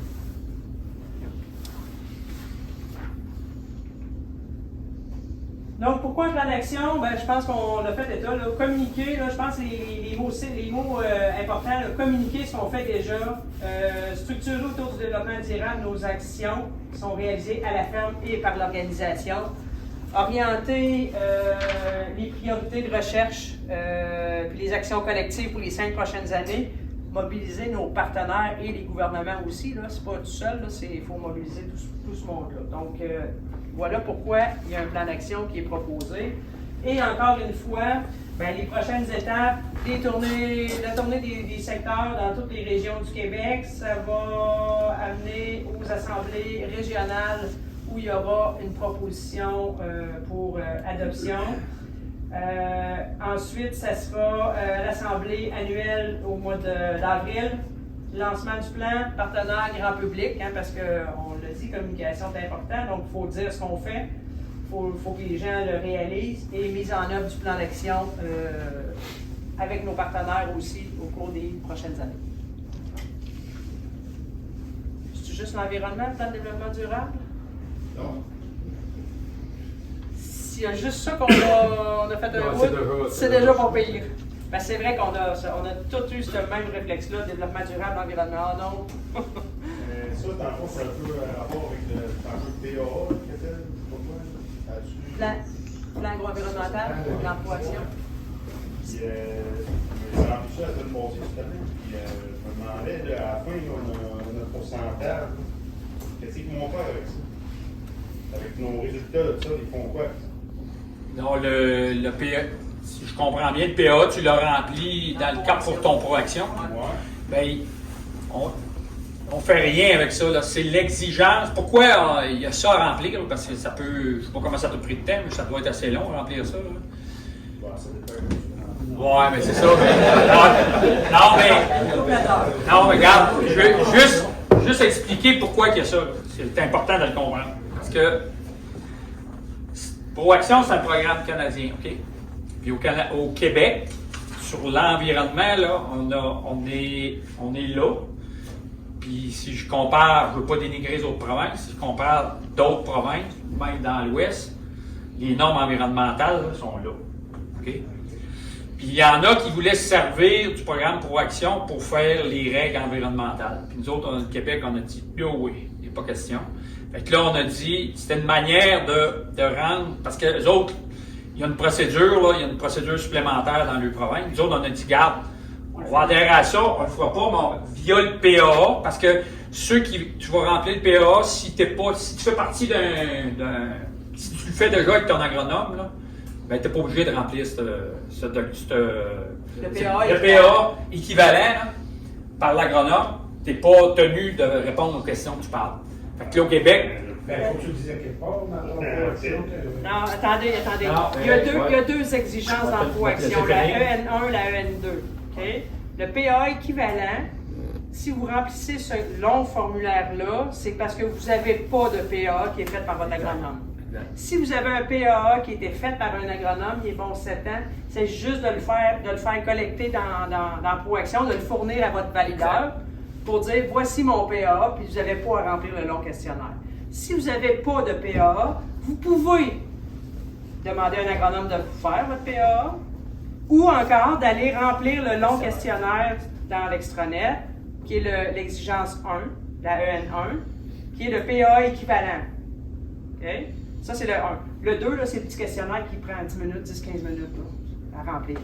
Donc, pourquoi un plan d'action? Ben, je pense qu'on l'a fait état. Là, communiquer, là, je pense que les mots importants, là, communiquer ce qu'on fait déjà, structurer autour du développement durable nos actions qui sont réalisées à la ferme et par l'organisation, orienter les priorités de recherche puis les actions collectives pour les 5 prochaines années, mobiliser nos partenaires et les gouvernements aussi. Là, c'est pas tout seul, il faut mobiliser tout ce monde-là. Donc, voilà pourquoi il y a un plan d'action qui est proposé. Et encore une fois, ben, les prochaines étapes, la tournée des secteurs dans toutes les régions du Québec, ça va amener aux assemblées régionales où il y aura une proposition pour adoption. Ensuite, ça sera l'assemblée annuelle au mois d'avril. Lancement du plan, partenaire grand public, hein, parce qu'on l'a dit, communication est important, donc il faut dire ce qu'on fait, il faut que les gens le réalisent, et mise en œuvre du plan d'action avec nos partenaires aussi au cours des prochaines années. C'est juste l'environnement, le plan de développement durable? Non. S'il y a juste ça qu'on a fait un route, c'est déjà pas pire. Ben, c'est vrai qu'on a tous eu ce même réflexe-là, développement durable, environnement, non? Ça, dans le fond, c'est un peu rapport avec le PAA, pourquoi? Plan agro-environnemental, l'emploi-action. Puis, j'ai rempli ça la semaine passée, cette année. Puis, je me demandais, à la fin, on a notre pourcentage. Qu'est-ce qu'ils vont faire avec ça? Avec nos résultats de ça, ils font quoi? Non, le PA, si je comprends bien, le PA, tu l'as rempli dans le cadre pour ton ProAction. Ouais. Bien, on fait rien avec ça. Là. C'est l'exigence. Pourquoi il y a ça à remplir? Parce que ça peut, je ne sais pas comment ça t'a pris de temps, mais ça doit être assez long à remplir ça. Là. Bon, ça dépend. Ouais, mais c'est ça. Non, mais regarde, je vais juste expliquer pourquoi il y a ça. Là. C'est important de le comprendre. Parce que ProAction, c'est un programme canadien, OK? Puis au Québec, sur l'environnement, là, on est là. Puis si je compare, je ne veux pas dénigrer les autres provinces, si je compare d'autres provinces, même dans l'Ouest, les normes environnementales là, sont là. OK? Puis il y en a qui voulaient se servir du programme ProAction pour faire les règles environnementales. Puis nous autres, au Québec, on a dit « No way, il n'y a pas question ». Fait que là, on a dit, c'était une manière de rendre, parce que les autres, il y a une procédure supplémentaire dans leur province. Nous autres, on a dit, garde, on va adhérer à ça, on ne le fera pas via le PAA, parce que tu vas remplir le PAA si tu fais partie si tu le fais déjà avec ton agronome, là, ben, tu n'es pas obligé de remplir le PAA équivalent là, par l'agronome. Tu n'es pas tenu de répondre aux questions que tu parles. Fait que là, au Québec... Ben, faut que tu le disais quelque part dans ton ProAction. Non, attendez. Il y a deux exigences dans ProAction, la EN1 et la EN2. Okay? Le PA équivalent, si vous remplissez ce long formulaire-là, c'est parce que vous n'avez pas de PA qui est fait par votre agronome. Si vous avez un PAA qui a été fait par un agronome, il est bon 7 ans, c'est juste de le faire collecter dans Proaction, de le fournir à votre valideur pour dire voici mon PAA, puis vous n'avez pas à remplir le long questionnaire. Si vous n'avez pas de PAA, vous pouvez demander à un agronome de vous faire votre PAA ou encore d'aller remplir le long questionnaire dans l'extranet, qui est l'exigence 1, la EN1, qui est le PAA équivalent. Okay? Ça, c'est le 1. Le 2, c'est le petit questionnaire qui prend 10 minutes, 10-15 minutes là, à remplir.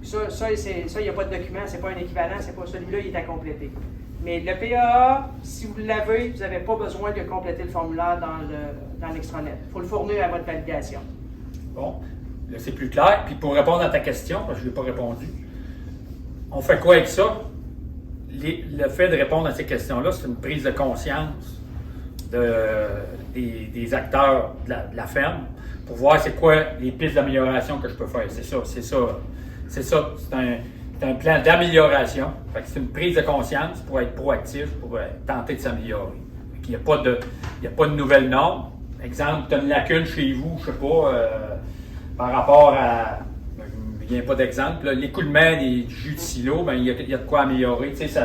Ça, il n'y a pas de document, c'est pas un équivalent, c'est pas celui-là, il est à compléter. Mais le PAA, si vous l'avez, vous n'avez pas besoin de compléter le formulaire dans l'extranet. Il faut le fournir à votre validation. Bon, là, c'est plus clair. Puis pour répondre à ta question, parce que je ne l'ai pas répondu, on fait quoi avec ça? Le fait de répondre à ces questions-là, c'est une prise de conscience des acteurs de la ferme pour voir c'est quoi les pistes d'amélioration que je peux faire. C'est un plan d'amélioration. C'est une prise de conscience pour être proactif, pour tenter de s'améliorer. Il n'y a pas de nouvelles normes. Exemple, tu as une lacune chez vous, je ne sais pas, par rapport à... Il n'y a pas d'exemple. L'écoulement des jus de silo, il y a de quoi améliorer. Tu sais,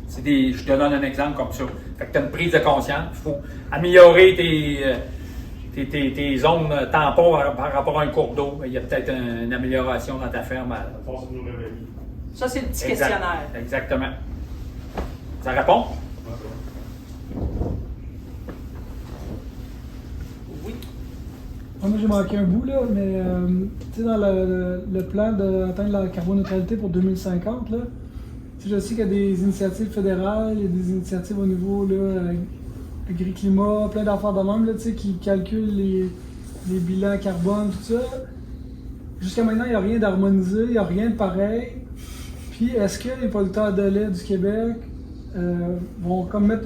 je te donne un exemple comme ça. Fait que tu as une prise de conscience. Il faut améliorer tes zones tampons par rapport à un cours d'eau. Il y a peut-être une amélioration dans ta ferme. Force de nous réveiller. Ça, c'est le petit questionnaire. Exactement. Ça répond? Oui. Moi, j'ai manqué un bout, là, mais tu sais, dans le plan d'atteindre la carboneutralité pour 2050, là, je sais qu'il y a des initiatives fédérales, il y a des initiatives au niveau agri-climat, plein d'affaires de même, là, qui calculent les bilans carbone, tout ça. Jusqu'à maintenant, il n'y a rien d'harmonisé, il n'y a rien de pareil. Puis, est-ce que les producteurs de lait du Québec vont comme mettre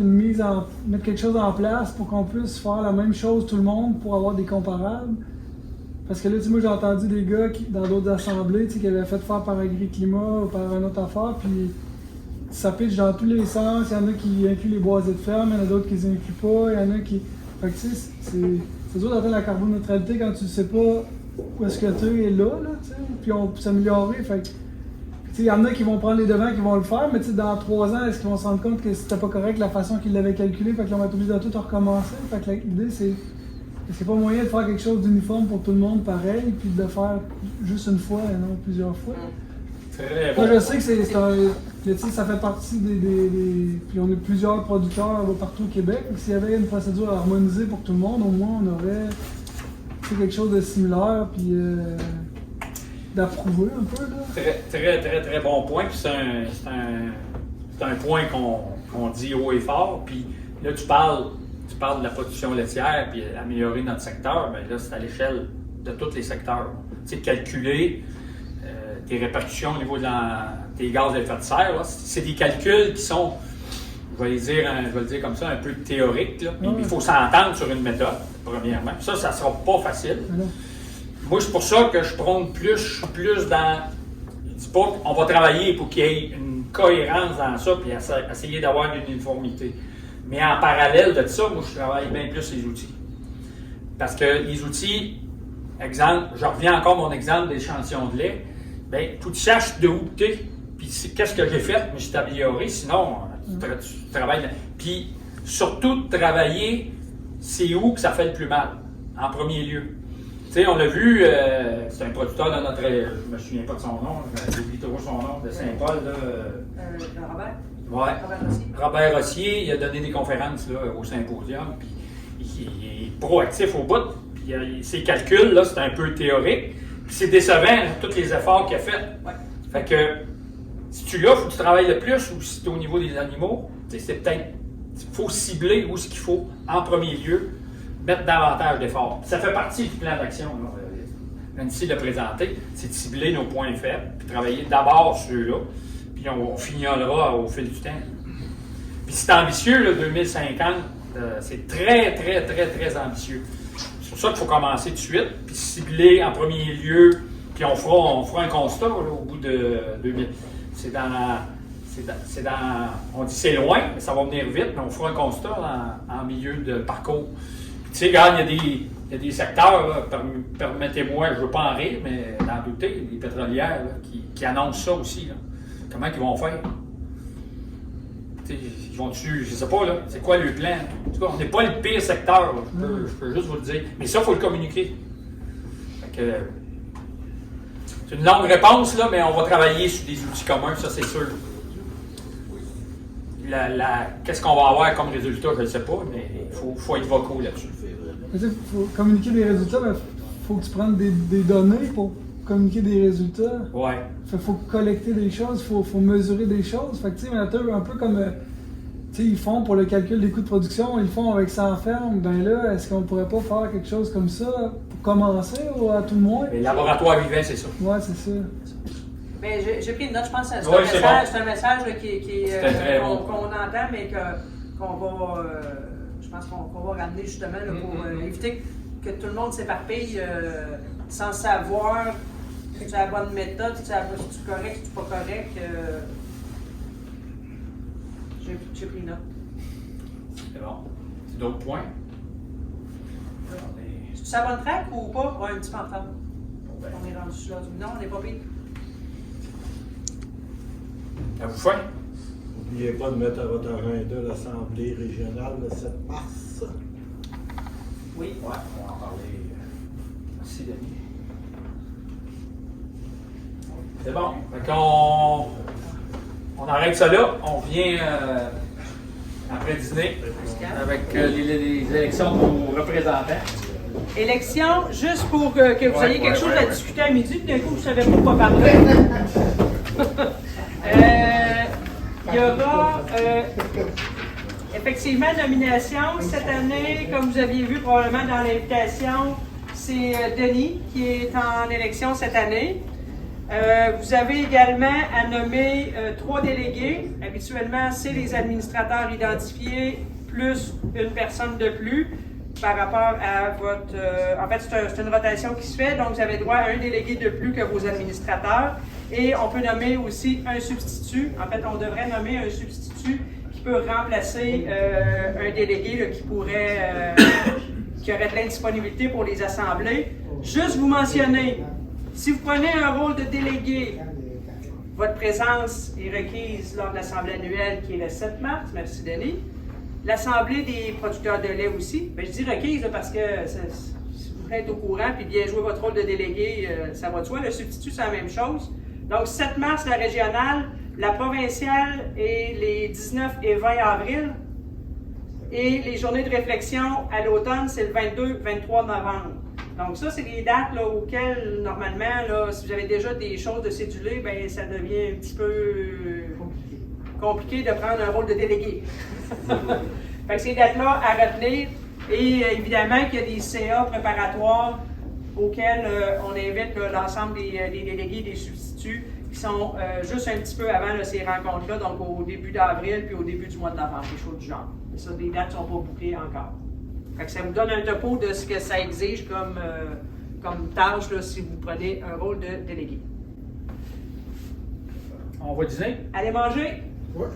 quelque chose en place pour qu'on puisse faire la même chose tout le monde pour avoir des comparables? Parce que là, moi, j'ai entendu des gars dans d'autres assemblées qui avaient fait faire par Agri-Climat ou par une autre affaire, puis ça pitch dans tous les sens. Il y en a qui incluent les boisés de ferme, il y en a d'autres qui les incluent pas, il y en a qui... Fait que tu sais, c'est dur d'atteindre la carboneutralité quand tu sais pas où est-ce que tu es là, tu sais, puis on peut s'améliorer. Fait que, il y en a qui vont prendre les devants, qui vont le faire, mais dans 3 ans, est-ce qu'ils vont se rendre compte que c'était pas correct la façon qu'ils l'avaient calculé, fait qu'ils vont être obligés de tout recommencer? Fait que l'idée, c'est est-ce qu'il n'y a pas moyen de faire quelque chose d'uniforme pour tout le monde pareil, puis de le faire juste une fois et non plusieurs fois? Très Moi, bon. je sais que ça fait partie puis on a plusieurs producteurs partout au Québec. S'il y avait une procédure harmonisée pour tout le monde, au moins on aurait quelque chose de similaire, puis d'approuver un peu. Là. Très bon point. Puis c'est un point qu'on dit haut et fort. Puis là, tu parles de la production laitière puis améliorer notre secteur, mais là, c'est à l'échelle de tous les secteurs. Tu sais, calculer tes répercussions au niveau de tes gaz à effet de serre, là, c'est des calculs qui sont, je vais le dire comme ça, un peu théoriques. Là. Il faut s'entendre sur une méthode, premièrement. Ça ne sera pas facile. Moi, c'est pour ça que je prône plus dans... Je ne dis pas qu'on va travailler pour qu'il y ait une cohérence dans ça puis essayer d'avoir une uniformité. Mais en parallèle de ça, moi, je travaille bien plus les outils. Parce que les outils, exemple, je reviens encore à mon exemple d'échantillon de lait, bien, faut que tu saches de où tu es, puis qu'est-ce que j'ai fait, mais je suis amélioré, sinon, tu travailles. Puis, surtout, de travailler, c'est où que ça fait le plus mal, en premier lieu. Tu sais, on l'a vu, c'est un producteur de notre... Je me souviens pas de son nom, j'oublie toujours son nom, de Saint-Paul, là. Robert? Ouais. Robert Rossier, il a donné des conférences là, au symposium, puis il est proactif au bout, puis ses calculs, là, c'est un peu théorique, puis c'est décevant, tous les efforts qu'il a fait. Ouais. Fait que, si tu l'as, il faut que tu travailles le plus, ou si tu es au niveau des animaux, tu sais, c'est peut-être, il faut cibler où ce qu'il faut, en premier lieu, mettre davantage d'efforts. Ça fait partie du plan d'action, là. Nancy l'a présenté, c'est de cibler nos points faibles, puis travailler d'abord sur ceux-là, puis on finira au fil du temps. Puis c'est ambitieux, là, 2050, c'est très ambitieux. C'est pour ça qu'il faut commencer tout de suite, puis cibler en premier lieu, puis on fera un constat là, au bout de 2000. c'est dans, on dit c'est loin, mais ça va venir vite, mais on fera un constat en milieu de parcours. Puis, tu sais, regarde, il y a des secteurs, là, permettez-moi, je ne veux pas en rire, mais d'en douter, les pétrolières là, qui annoncent ça aussi. Là. Comment ils vont faire? Tu sais, ils vont-tu, je ne sais pas, là, c'est quoi le plan? En tout cas, on n'est pas le pire secteur, là, je peux juste vous le dire. Mais ça, il faut le communiquer. Fait que, c'est une longue réponse, là, mais on va travailler sur des outils communs, ça c'est sûr. Qu'est-ce qu'on va avoir comme résultat, je ne sais pas, mais il faut être vocaux là-dessus. Il faut communiquer des résultats, mais il faut que tu prennes des données pour communiquer des résultats. Ouais. Il faut collecter des choses, il faut mesurer des choses. Fait que tu sais, un peu comme tu sais, ils font pour le calcul des coûts de production, ils le font avec 100 fermes. Ben là, est-ce qu'on pourrait pas faire quelque chose comme ça pour commencer ou à tout le moins? Les laboratoires vivants, c'est ça. Ouais, c'est ça. Mais j'ai pris une note, je pense que c'est Oui, un message qu'on entend, mais qu'on va, je pense qu'on va ramener justement là, pour éviter que tout le monde s'éparpille sans savoir si tu as la bonne méthode, si tu es correct, si tu n'es pas correct. J'ai pris note. C'est bon. C'est d'autres points? Tu sais la bonne track ou pas? Ouais, un petit peu en retard. On est rendu là. Non, on n'est pas pire. À vous faire? N'oubliez pas de mettre à votre agenda l'Assemblée régionale le 7 mars. Oui. Ouais, on va en parler. Merci, Denis. C'est bon. Fait on arrête ça là. On vient après dîner avec les élections de nos représentants. Élection, juste pour que vous ayez quelque chose à discuter à midi, d'un coup, vous ne savez pas quoi parler. Il y aura effectivement nomination. Cette année, comme vous aviez vu probablement dans l'invitation, c'est Denis qui est en élection cette année. Vous avez également à nommer 3 délégués. Habituellement, c'est les administrateurs identifiés plus une personne de plus par rapport à votre... en fait, c'est une rotation qui se fait, donc vous avez droit à un délégué de plus que vos administrateurs. Et on peut nommer aussi un substitut. En fait, on devrait nommer un substitut qui peut remplacer un délégué là, qui aurait de l'indisponibilité pour les assemblées. Juste vous mentionner, si vous prenez un rôle de délégué, votre présence est requise lors de l'Assemblée annuelle qui est le 7 mars. Merci, Denis. L'Assemblée des producteurs de lait aussi. Bien, je dis requise là, parce que si vous êtes au courant puis bien jouer votre rôle de délégué, ça va de soi. Le substitut, c'est la même chose. Donc, 7 mars, la régionale, la provinciale est les 19 et 20 avril. Et les journées de réflexion à l'automne, c'est le 22-23 novembre. Donc, ça, c'est des dates là, auxquelles, normalement, là, si vous avez déjà des choses de cédulées, bien, ça devient un petit peu compliqué de prendre un rôle de délégué. Fait que ces dates-là à retenir. Et évidemment qu'il y a des CA préparatoires auxquels on invite l'ensemble des délégués, des substituts, qui sont juste un petit peu avant là, ces rencontres-là, donc au début d'avril puis au début du mois de novembre, des choses du genre. Mais ça, les dates ne sont pas bouclées encore. Fait que ça vous donne un topo de ce que ça exige comme tâche là, si vous prenez un rôle de délégué. On va dîner? Allez manger! Ouais.